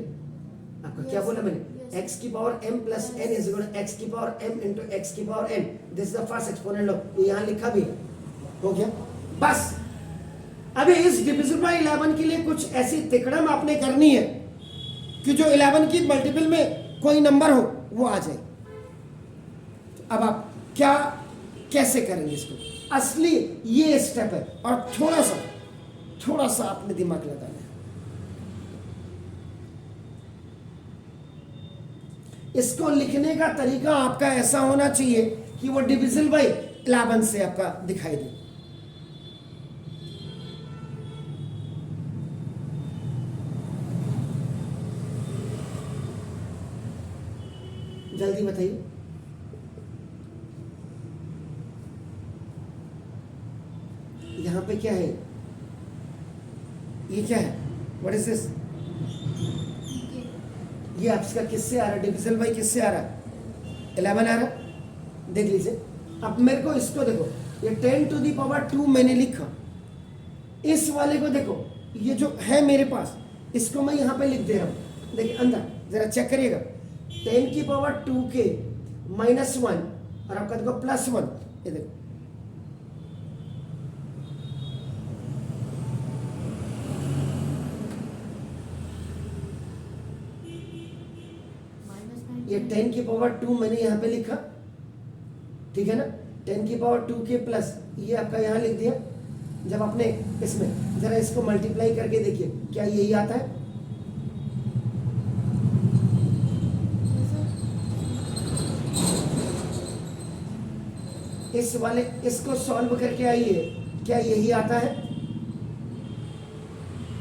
आपका क्या बोला मैंने? x की power m plus n is equal to x की पावर m इंटू x की power n, this is the first exponent law, ये यहाँ लिखा भी है, हो गया बस। अभी इस डिविजिबल बाय 11 के लिए कुछ ऐसी तिकड़म आपने करनी है कि जो 11 की मल्टीपल में कोई नंबर हो वो आ जाए। अब आप क्या कैसे करेंगे इसको? असली ये स्टेप है, और थोड़ा सा आपने दिमाग लगाना है। इसको लिखने का तरीका आपका ऐसा होना चाहिए कि वो डिविजिबल बाय 11 से आपका दिखाई दे। जल्दी बताइए। यहां पे क्या है? ये क्या है? What is this? ये आपका किससे आ रहा है? डिविजिबल बाय किससे आ रहा है? 11 आ रहा है, देख लीजिए। अब मेरे को इसको देखो, ये 10 टू दी पावर 2 मैंने लिखा, इस वाले को देखो, ये जो है मेरे पास, इसको मैं यहां पे लिख दे रहा हूं, देखिए अंदर जरा चेक करिएगा, 10 की पावर 2 के -1 और आपका देखो +1, ये देखो ये 10 की पावर 2 मैंने यहाँ पे लिखा, ठीक है ना? 10 की पावर 2 के प्लस ये आपका यहाँ लिख दिया। जब आपने इसमें जरा इसको मल्टीप्लाई करके देखिए, क्या यही आता है? इस वाले इसको सॉल्व करके आइए, क्या यही आता है?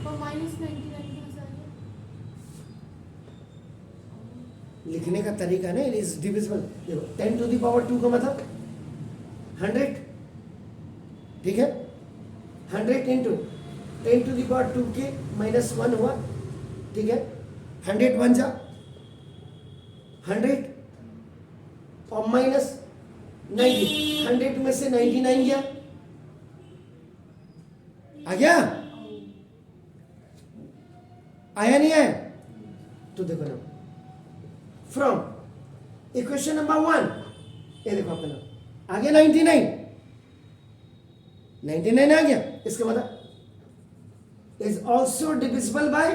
और -99 कहाँ से आ गया? लिखने का तरीका ना, इज डिविजिबल। देखो 10 टू दी पावर 2 का मतलब 100, ठीक है? 100 इंटू 10 टू दी पावर 2 के -1 हुआ, ठीक है? 100 1 जा 100 और -90, 100 में से 99 गया, आ गया? आया नहीं आया? तो देखो ना, फ्रॉम इक्वेशन नंबर 1, ये देखो अपना आ गया 99 आ गया। इसका मतलब इज ऑल्सो डिविजिबल बाय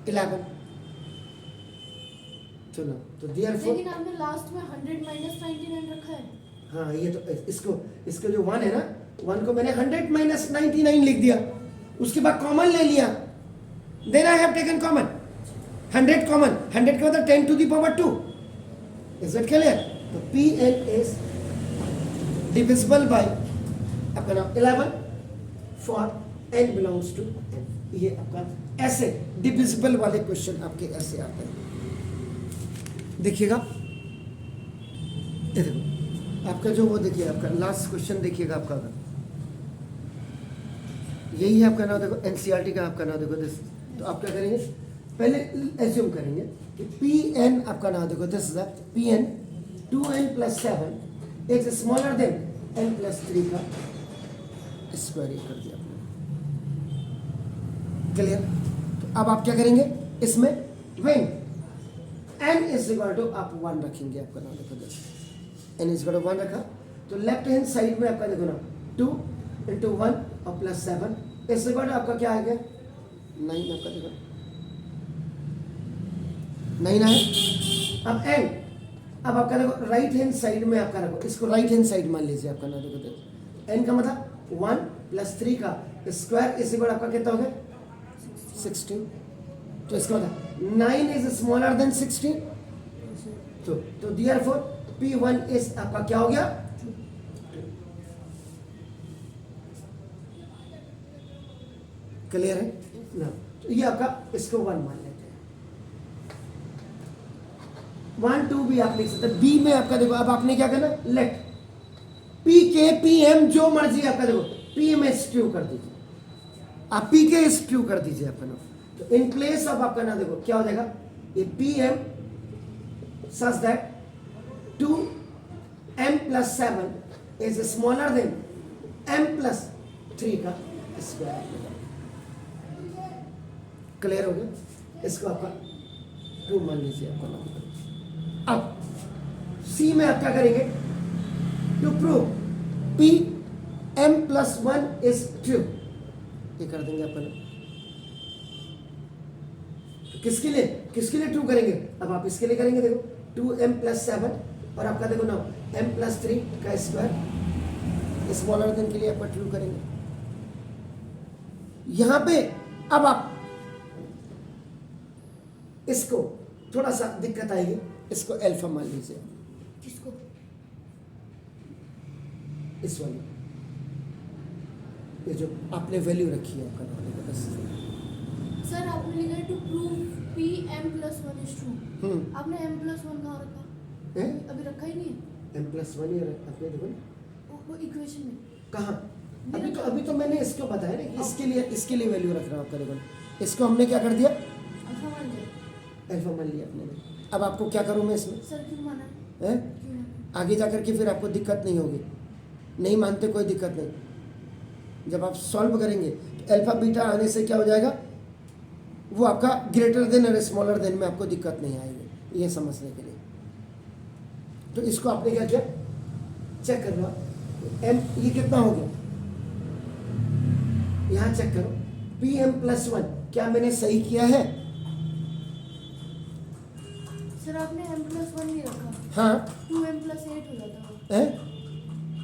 11। चलो तो देयरफॉर, लेकिन आपने लास्ट में 100 -99 रखा है। हाँ ये तो इसको जो 1 है ना, 1 को मैंने 100 -99 लिख दिया, उसके बाद कॉमन ले लिया, then I have taken common 100 common, 100 का मतलब 10 to the power 2, is it clear? तो Pn इज डिविजिबल बाय आपका नाम 11 for n belongs to n। ये आपका ऐसे डिविजिबल वाले क्वेश्चन आपके ऐसे आते हैं, देखिएगा। ये देखो आपका जो वो देखिए, आपका लास्ट क्वेश्चन देखिएगा, आपका यही है आपका नाम, देखो एनसीईआरटी का आपका नाम देखो दिस। तो आप क्या करेंगे, पहले एज्यूम करेंगे कि पी एन आपका नाम देखो this is P n 2n plus 7 is smaller than n plus 3 का स्क्वायर कर दिया आपने। क्लियर? तो अब आप क्या करेंगे इसमें when n is equal to आप 1 रखेंगे, आपका नाम देखो this n is equal to 1 रखा तो लेफ्ट हैंड साइड में आपका देखो ना 2 इंटू 1 और प्लस 7 इस इक्वल टू आपका क्या आ गया 9 आपका देखो 9 आए। अब n अब आपका देखो राइट हैंड साइड में आपका रखो, इसको राइट हैंड साइड मान लीजिए आपका ना देखो n का मतलब 1 प्लस 3 का स्क्वायर इस इक्वल आपका कितना हो गया 16। तो इसका मतलब 9 इज स्मॉलर देन 16 तो देयरफॉर P1 इज आपका क्या हो गया 2। क्लियर है ना? तो ये आपका इसको 1 मान लेते हैं 1 2 भी आप लिख सकते हैं। बी में आपका देखो अब आपने क्या करना लेट पी के पी एम जो मर्जी आपका देखो पी एम एस ट्रू कर दीजिए, आप पी के एस ट्रू कर दीजिए आपका नाम। तो इन प्लेस ऑफ आपका ना देखो क्या हो जाएगा ये P am such that 2m plus 7 is smaller than m plus 3 का स्क्वायर। क्लियर हो गया? इसको आपका 2 मान लीजिए आपका नाम। अब सी में आप क्या करेंगे to prove P m plus 1 is true, ये कर देंगे आपका नाम। तो किसके लिए ट्रू करेंगे? अब आप इसके लिए करेंगे देखो 2m प्लस 7 और आपका देखो ना m प्लस 3 का स्क्वायर स्मॉलर देन के लिए आपका ट्रू करेंगे। यहां पे अब आप इसको थोड़ा सा दिक्कत आएगी, इसको अल्फा मान लीजिए। किसको? इस वाली ये जो आपने वैल्यू रखी है आपका नाम बस। सर आपने लिखा है to prove P M plus 1 is true, आपने m प्लस 1 कहाँ रखा है? अभी रखा ही नहीं है m प्लस 1 ही आपने देखो ना वो इक्वेशन में कहाँ अभी तो मैंने इसको बताया ना कि इसके लिए वैल्यू रख रहा हूँ आपका देखो। इसको हमने क्या कर दिया अल्फा मान लिया। अल्फा मान लिया आपने। अब आपको क्या करूँ मैं इसमें सर क्यों माना है? क्यों माना? आगे जाकर के फिर आपको दिक्कत नहीं होगी, नहीं मानते कोई दिक्कत नहीं। जब आप सॉल्व करेंगे तो अल्फा बीटा आने से क्या हो जाएगा वो आपका ग्रेटर देन और स्मॉलर देन में आपको दिक्कत नहीं आएगी, ये समझने के लिए। तो इसको आपने क्या किया चेक कर लो m ये कितना हो गया यहां चेक करो पी एम प्लस 1 क्या मैंने सही किया है? सर आपने m प्लस 1 नहीं रखा, हाँ 2m प्लस 8 हो जाता है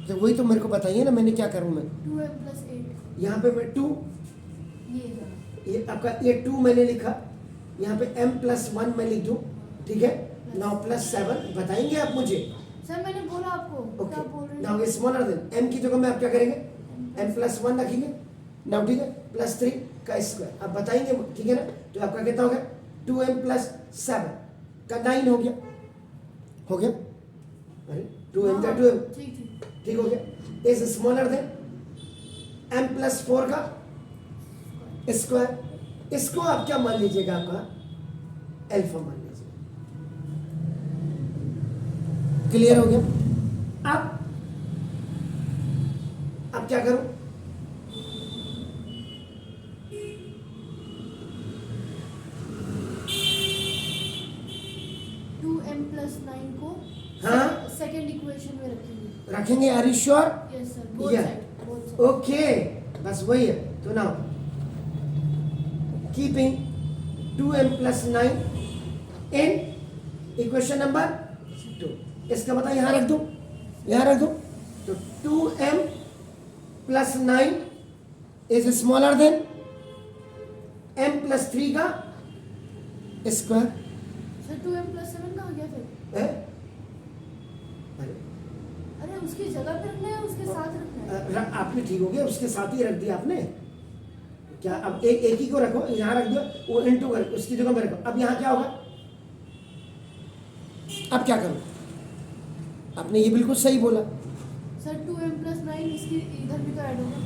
तो वही तो मेरे को बताइए ना मैंने क्या करूं मैं 2m प्लस 8 यहाँ पे मैं 2 ये आपका ये 2 मैंने लिखा, यहाँ पे m प्लस 1 मैं लिख दूँ, ठीक है। नाउ प्लस 7 बताएंगे आप मुझे। सर मैंने बोला आपको क्या बोल रहे नाउ स्मॉलर देन m की जगह में आप क्या करेंगे m प्लस 1 रखेंगे नाउ, ठीक है, प्लस 3 का स्क्वायर आप बताएंगे, ठीक है ना। तो आपका कितना हो गया 2m प्लस 7 का 9 हो गया अरे 2m का 2m ठीक हो गया is smaller than m plus 4 का स्क्वायर। इसको आप क्या मान लीजिएगा आपका अल्फा मान लीजिए। क्लियर हो गया? अब क्या करूं 2m प्लस 9 को हाँ सेकंड इक्वेशन में रखेंगे। Are you sure? Yes sir okay बस वही है। तो now keeping 2m plus 9 in equation number 2, इसका मतलब यहां रख दो तो 2m plus 9 is smaller than m plus 3 का स्क्वायर। सर 2m प्लस 7 कहाँ गया फिर? अरे उसकी जगह पे रखना है उसके साथ रखना है? आपने ठीक हो गया उसके साथ ही रख दिया आपने क्या। अब एक ही को रखो यहाँ रख दो, वो इनटू कर उसकी जगह में रखो। अब यहाँ क्या होगा अब क्या करो आपने ये बिल्कुल सही बोला सर 2m प्लस 9 इसकी इधर भी तो ऐड होगा।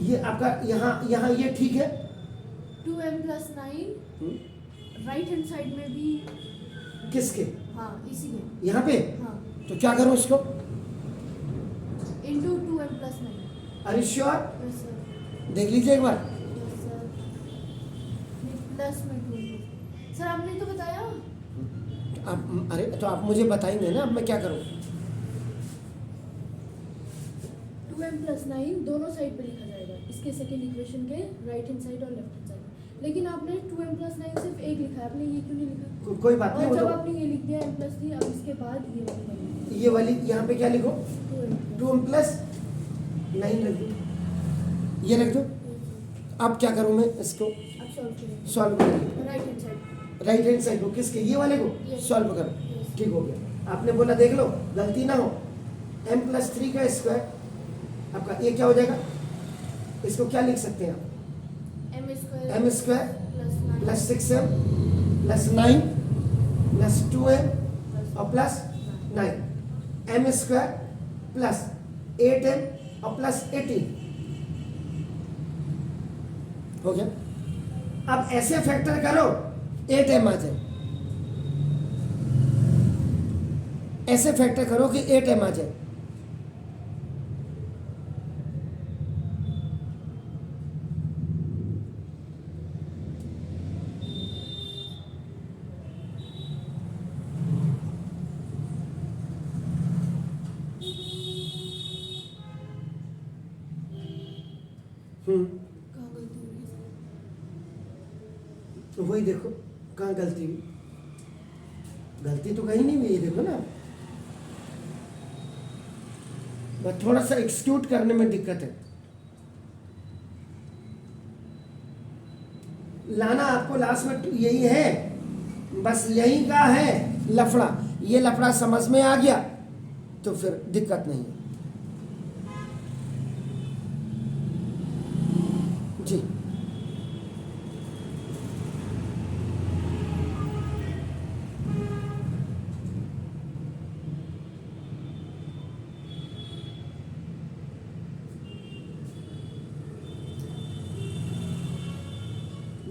ये आपका यहाँ ये ठीक है 2m+9 राइट हैंड साइड में भी, किसके? हाँ इसीलिए, यहाँ पे? हाँ तो क्या करूँ इसको? Into 2m+9। Are you sure? Yes sir, देख लीजिए एक बार। यस सर, प्लस में 2। सर आपने तो बताया। आप अरे तो आप मुझे बताएंगे ना, अब मैं क्या करूँ? 2m+9 दोनों साइड पे लिखा जाएगा, इसके सेकेंड इक्वेशन के राइट हैंड साइड और लेफ्ट हैंड साइड। लेकिन आपने 2m+9 सिर्फ एक लिखा है, आपने ये क्यों नहीं लिखा? कोई बात नहीं, और वो जब तो आपने ये लिख दिया m+3, अब इसके बाद ये वाली वाली ये वाली यहाँ पे क्या लिखो? 2m+9 2m+9 रख दो, ये रख दो। अब क्या करूँ मैं इसको? अब सॉल्व करेंगे सॉल्व करेंगे right hand side. Right hand side को, किसके? ये वाले को Yes. सॉल्व करो। Yes. ठीक हो गया। आपने बोला देख लो गलती ना हो, m+3 का स्क्वायर आपका ये क्या हो जाएगा? इसको क्या लिख सकते हैं आप? m² m square plus plus 6m plus 9 plus 2m और plus 9, m square plus 8m और प्लस 18 हो गया। अब ऐसे फैक्टर करो 8m आ जाए, ऐसे फैक्टर करो कि 8m आ जाए। कहाँ गलती हो रही है? तो वही देखो कहाँ गलती हुई। गलती तो कहीं नहीं हुई, ये देखो ना, बस थोड़ा सा एक्सक्यूट करने में दिक्कत है। लाना आपको लास्ट में यही है, बस यही का है लफड़ा। ये लफड़ा समझ में आ गया तो फिर दिक्कत नहीं है जी।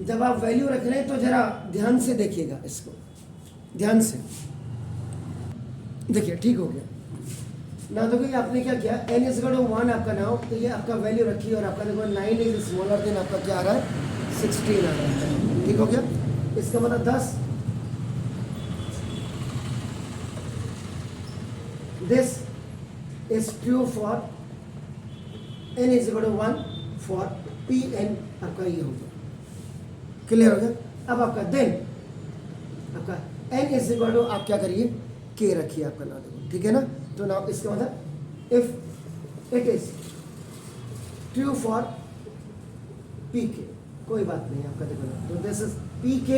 जब आप वैल्यू रख रहे हैं तो जरा ध्यान से देखिएगा इसको, ध्यान से देखिए। ठीक हो गया ना? तो आपने क्या किया, n इज इक्वल टू 1 आपका नाउ, तो ये आपका वैल्यू रखी और आपका देखो 9 इज स्मॉलर देन आपका क्या आ रहा है 16 आ रहा है। ठीक हो गया। इसका मतलब 10, this is true for n is equal to 1 for Pn, आपका ये हो गया। क्लियर हो गया? अब आपका देन आपका n इज इक्वल टू आप क्या करिए k रखिए आपका ना, देखो ठीक है ना। तो ना इसका मतलब if it is true for pk, कोई बात नहीं आपका देखो ना, तो दिस इज pk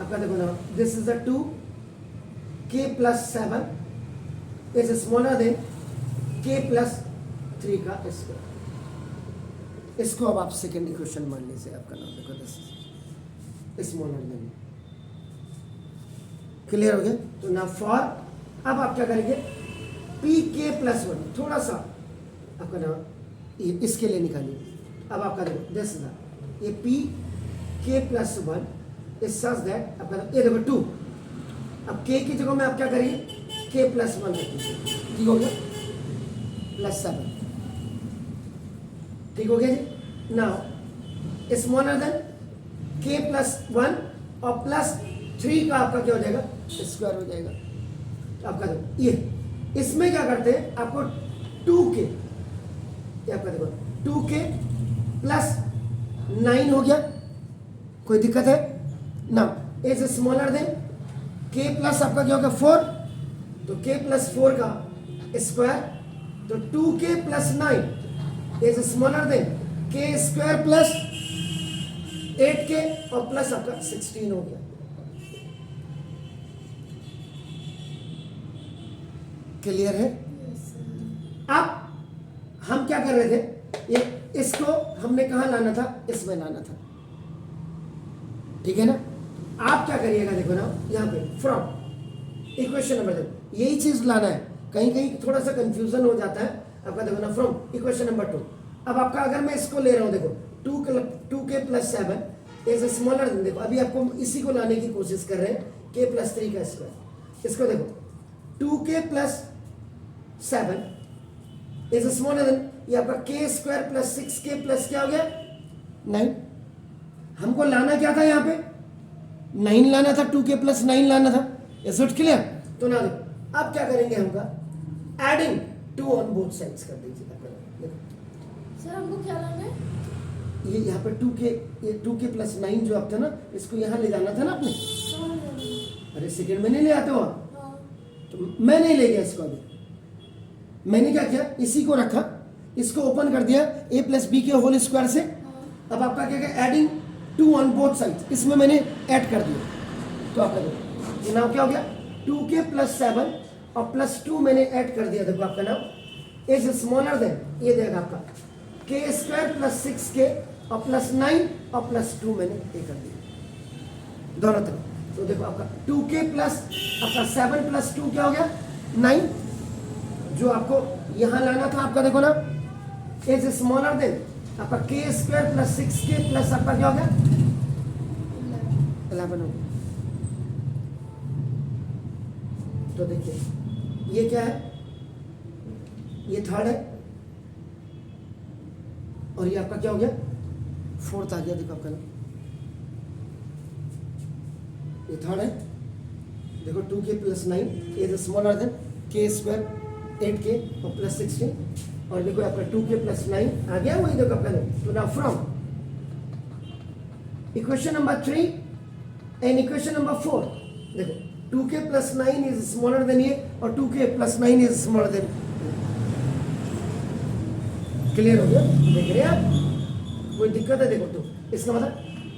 आपका देखो ना, this is the 2 k plus 7 is smaller than k plus 3 का स्क्वायर। इसको अब आप सेकेंड इक्वेशन मान लीजिए आपका नाम, देखो this is smaller then. Clear हो गया? तो ना फॉर, अब आप क्या करेंगे pk प्लस 1, थोड़ा सा आपका नाम ये इसके लिए निकालिए। अब आपका देखो दिस इज ये pk plus 1 is such that आपका ये देखो 2, अब k की जगह में आप क्या करिए k प्लस 1 रखिए। ठीक हो गया? प्लस 7, ठीक हो गया जी। Now smaller than k plus 1 और प्लस 3 का आपका क्या हो जाएगा स्क्वायर हो जाएगा। तो आपका देखो ये इसमें क्या करते हैं, आपको 2k, ये आपका देखो 2k प्लस 9 हो गया, कोई दिक्कत है ना। Is smaller than k plus आपका क्या होगा 4, तो k प्लस 4 का स्क्वायर, तो 2k plus 9 is smaller than k square plus 8k और प्लस आपका 16 हो गया। क्लियर है? अब हम क्या कर रहे थे, ये इसको हमने कहाँ लाना था, इसमें लाना था। ठीक है ना? आप क्या करिएगा देखो ना यहाँ पे फ्रॉम इक्वेशन नंबर 2 यही चीज लाना है, कहीं कहीं थोड़ा सा कंफ्यूजन हो जाता है आपका। देखो ना फ्रॉम इक्वेशन नंबर 2, अब आपका अगर मैं इसको ले रहा हूँ देखो 2k plus 7 is smaller then, देखो अभी आपको इसी को लाने की कोशिश कर रहे हैं k प्लस 3 का स्क्वायर। इसको देखो 2k plus 7 is smaller then, ये आपका k square plus 6k plus क्या हो गया 9। हमको लाना क्या था यहाँ पे 9 लाना था, 2k प्लस 9 लाना था। Is it clear? तो ना देखो अब क्या करेंगे, हमका एडिंग 2 ऑन बोथ साइड्स कर दीजिए। देखो सर हमको क्या लाना है? ये यहाँ पे 2k प्लस 9 जो आप था ना, इसको यहाँ ले जाना था ना आपने। कहाँ लाना है? अरे सेकंड में नहीं ले आते हो आप, हाँ। तो मैं नहीं ले गया इसको। अभी मैंने क्या किया, इसी को रखा, इसको ओपन कर दिया a प्लस बी के होल स्क्वायर से। अब आपका क्या क्या एडिंग 2 ऑन बोथ साइड्स, इसमें मैंने ऐड कर दिया। तो आपका देखो ये नाम क्या हो गया 2k प्लस 7 और प्लस 2 मैंने ऐड कर दिया। देखो आपका नाम इज स्मॉलर देन, ये देगा आपका k स्क्वायर प्लस 6k और प्लस 9 और प्लस 2 मैंने ये कर दिया दोनों तरफ। तो देखो आपका 2k प्लस आपका 7 प्लस 2 क्या हो गया 9, जो आपको यहां लाना था आपका देखो ना इज स्मॉलर देन आपका k square plus 6k plus आपका क्या हो गया 11 हो गया। तो देखिए ये क्या है, ये थर्ड है और ये आपका क्या हो गया फोर्थ आ गया। देखो आपका ना ये थर्ड है, देखो 2k plus 9 is smaller than k square 8k और प्लस 16 और देखो आपका 2k प्लस 9 आ गया वही। देखो आपका तो now from equation number 3 and equation number 4 देखो 2k plus 9 is smaller then ये और 2k plus 9 is smaller then. Clear हो गया? देख रहे हैं आप, कोई दिक्कत है? देखो तो इसका मतलब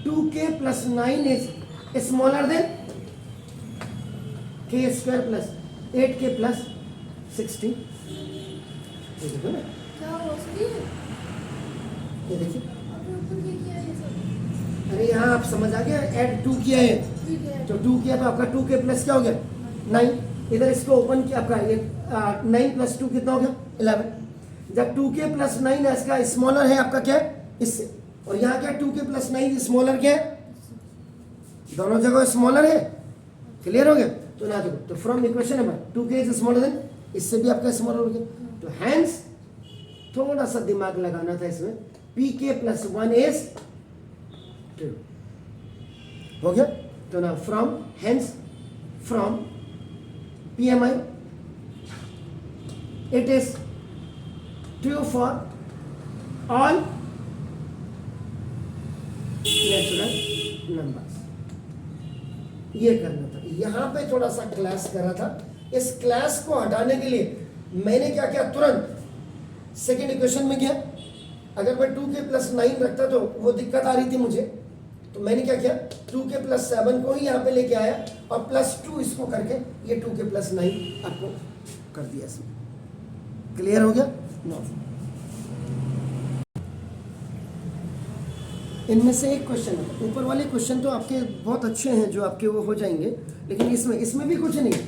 2k plus 9 is smaller than k square plus 8k plus 16। देखो ना क्या हुआ सर? ये देखिए, आपने ऊपर क्या किया है ये सब? अरे यहाँ आप समझ आ गया, ऐड 2 किया है ठीक है। तो 2 किया तो आपका 2k प्लस क्या हो गया 9। इधर इसको ओपन किया आपका ये 9 प्लस 2 कितना हो गया 11। जब 2k प्लस 9 है इसका स्मॉलर है आपका क्या है इससे, और यहाँ क्या 2k प्लस 9 स्मॉलर क्या है, दोनों जगह स्मॉलर है। क्लियर हो गया? तो ना देखो तो from equation number 2k is smaller then, इससे भी आपका स्मॉलर हो गया। तो हैंस थोड़ा सा दिमाग लगाना था इसमें, pk प्लस 1 इज 2 हो गया। तो ना from hence from pmi it is true for all natural numbers। ये करना था, यहां पे थोड़ा सा क्लास करा था। इस क्लास को हटाने के लिए मैंने क्या किया, तुरंत सेकेंड इक्वेशन में गया। अगर मैं 2k प्लस 9 रखता तो वो दिक्कत आ रही थी मुझे, तो मैंने क्या किया 2k प्लस 7 को ही यहाँ पे लेके आया और प्लस 2 इसको करके ये 2k प्लस 9 आपको कर दिया इसमें। क्लियर हो गया? नो, इनमें से एक क्वेश्चन है, ऊपर वाले क्वेश्चन तो आपके बहुत अच्छे हैं जो आपके वो हो जाएंगे, लेकिन इसमें भी कुछ नहीं है,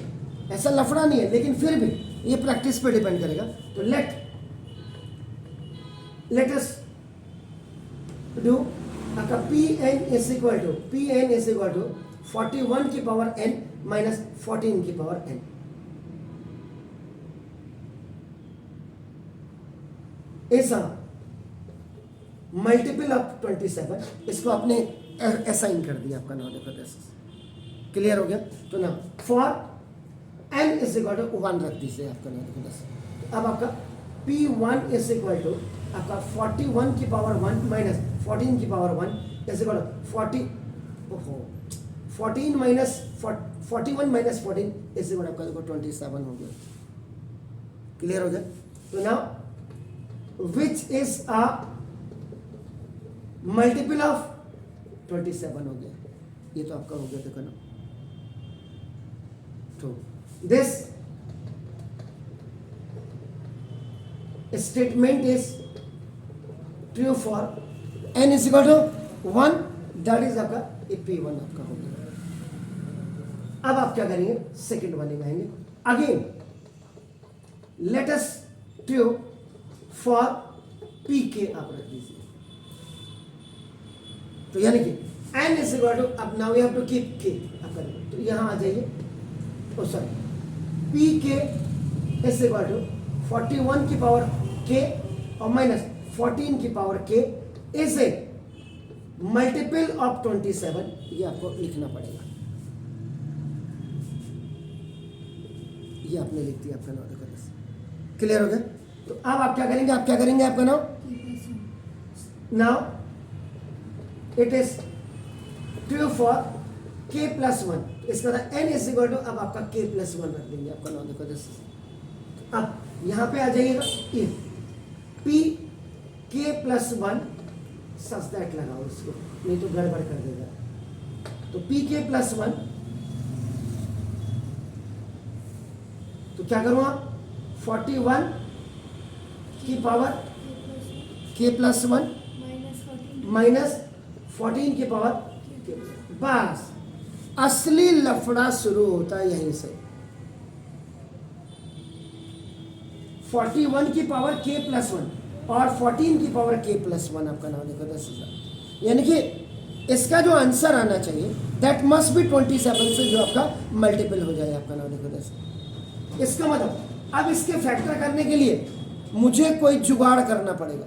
ऐसा लफड़ा नहीं है, लेकिन फिर भी ये प्रैक्टिस पे डिपेंड करेगा। तो लेट अस डू आपका Pn इज इक्वल टू 41 की पावर n माइनस 14 की पावर n। ऐसा मल्टीपल ऑफ 27, इसको आपने असाइन कर दिया आपका नाम। देखो क्लियर हो गया? तो ना for n is equal to 1 रख दीजिए आपका नाम। देखो 10। अब आपका P1 इज इक्वल टू आपका 41 की पावर 1 माइनस 14 की power 1 is equal to 14 minus 41 minus 14 is equal आपका देखो 27 हो गया। क्लियर हो गया? तो now which is a multiple of 27 हो गया, ये तो आपका हो गया देखो ना। तो this statement is true for n is equal to 1, that is आपका P1 आपका हो गया। अब आप क्या करेंगे, सेकंड वाले में आएंगे। Again let us true for pk आप रख दीजिए। तो यानी कि n इज इक्वल टू, अब now you have to keep k, अब करेंगे तो यहाँ आ जाइए, oh sorry, P k is equal to 41 की पावर k और माइनस 14 की power k is a multiple of 27, ये आपको लिखना पड़ेगा, ये आपने लिख दिया आपका नाम, क्लियर हो गया। तो अब आप क्या करेंगे, आप क्या करेंगे, आपका now it is true for k plus 1, इसका था n इज इक्वल टू, अब आपका k प्लस 1 रख देंगे आपका नाम, देखो दिस। अब यहाँ पे आ जाइएगा, if p k plus 1 such that लगाओ इसको, नहीं तो गड़बड़ कर देगा। तो p k प्लस 1, तो क्या करूँ आप, 41 की पावर k प्लस 1 माइनस 14 की पावर k, बस असली लफड़ा शुरू होता है यहीं से। 41 की पावर k प्लस 1 और 14 की पावर k प्लस 1, आपका नाम देखो 10,000, यानी कि इसका जो आंसर आना चाहिए दैट मस्ट बी 27 से जो आपका मल्टीपल हो जाए, आपका नाम देखो 10। इसका मतलब अब इसके फैक्टर करने के लिए मुझे कोई जुगाड़ करना पड़ेगा।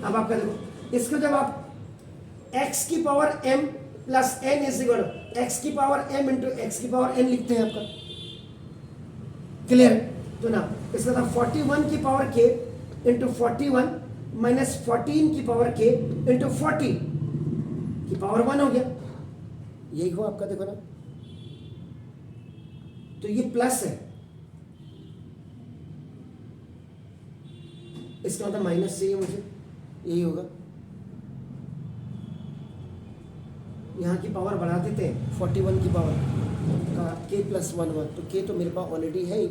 अब आपका देखो, इसको जब आप x की power m plus n is equal x की पावर m इंटू x की पावर n लिखते हैं, आपका क्लियर। तो ना इसका था 41 की पावर k इंटू 41 माइनस 14 की पावर k इंटू 40 की पावर 1 हो गया, यही हो आपका, देखो ना, तो ये प्लस है, इसका मतलब माइनस चाहिए मुझे, यही होगा। यहाँ की पावर बढ़ा देते हैं, 41 की पावर का k प्लस 1 हुआ, तो k तो मेरे पास ऑलरेडी है ही,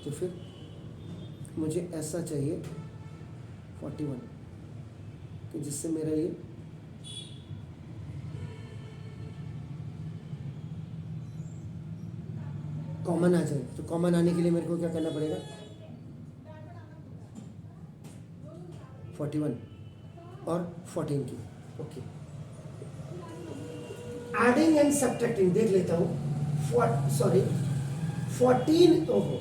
तो फिर मुझे ऐसा चाहिए 41 कि जिससे मेरा ये कॉमन आ जाए। तो कॉमन आने के लिए मेरे को क्या करना पड़ेगा, 41 और 14 की, ओके। एडिंग एंड सब्ट्रैक्टिंग देख लेता हूँ, सॉरी 14, ओहो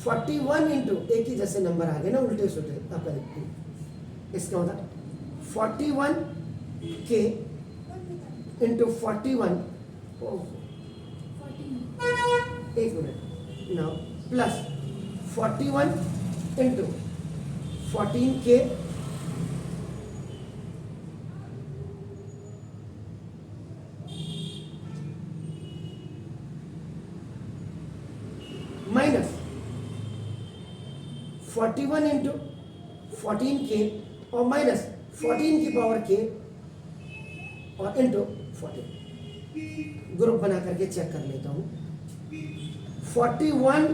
41 इंटू, एक ही जैसे नंबर आ गए ना उल्टे सुलटे, आपका देखिए, इसका होता 41 के इंटू 41, ओहो एक मिनट, नाउ प्लस 41 इंटू 14 के माइनस 41 इंटू 14 के और माइनस 14 की पावर के और इंटू 14, ग्रुप बना करके चेक कर लेता हूं। 41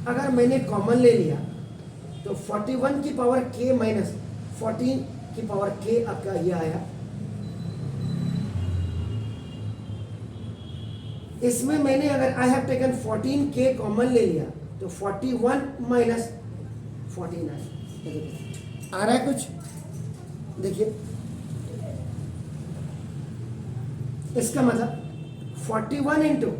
अगर मैंने कॉमन ले लिया तो 41 की पावर k माइनस 14 की पावर k आपका ये आया। इसमें मैंने अगर आई हैव टेकन 14k कॉमन ले लिया तो 41 माइनस 14 आया। आ रहा है कुछ, देखिए इसका मतलब 41 इंटू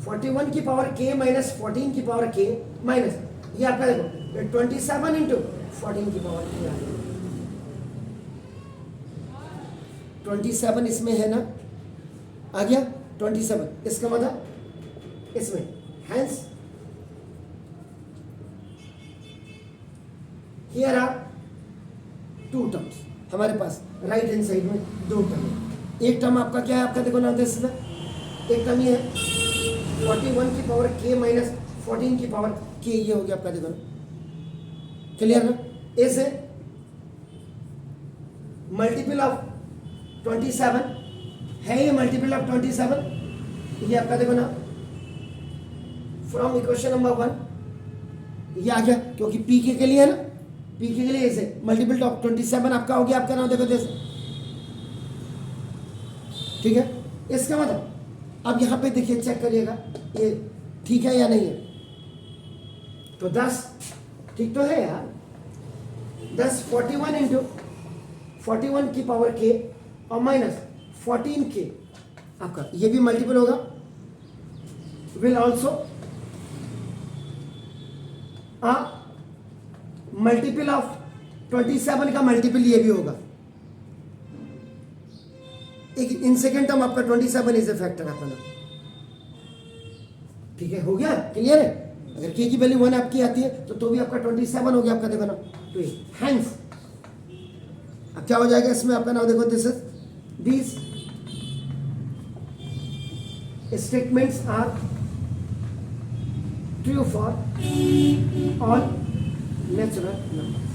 41 की पावर k माइनस 14 की पावर k माइनस ये आपका देखो 27 इंटू 14 की पावर k आ गया। 27 इसमें है ना, आ गया 27, इसका मतलब इसमें hence here are two terms, हमारे पास राइट हैंड साइड में दो टर्म है। एक टर्म आपका क्या है, आपका देखो ना दिस, एक टर्म ये है 41 की पावर k माइनस 14 की पावर k, ये हो गया आपका, देखो ना क्लियर ना। इस मल्टीपल ऑफ 27 है, ये मल्टीपल ऑफ 27, ये आपका देखो ना फ्रॉम इक्वेशन नंबर 1 ये आ गया, क्योंकि पी के लिए है ना, पी के लिए इसे मल्टीपल ऑफ 27 आपका हो गया, आपका नाम देखो जैसे, ठीक है। इसका मतलब अब यहां पे देखिए चेक करिएगा ये ठीक है या नहीं है, तो 10 ठीक तो है यार, 10 41 इंटू 41 की पावर k और माइनस 14k आपका ये भी मल्टीपल होगा, will also a multiple of 27 का मल्टीपल ये भी होगा। एक इन सेकेंड टर्म आपका 27 इज ए फैक्टर आपका ना, ठीक है, हो गया, क्लियर है। अगर k की वैल्यू 1 आपकी आती है तो भी आपका 27 हो गया आपका, देखो ना। तो हैंस अब क्या हो जाएगा इसमें आपका नाम, देखो this is these statements are true for all natural numbers.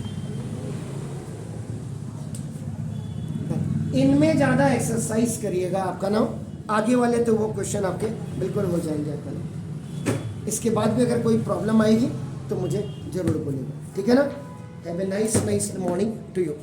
इनमें ज्यादा एक्सरसाइज करिएगा आपका नाम, आगे वाले तो वो क्वेश्चन आपके बिल्कुल हो जाएंगे आपका नाम। इसके बाद भी अगर कोई प्रॉब्लम आएगी तो मुझे जरूर बोलिएगा, ठीक है ना। Have a nice morning to you.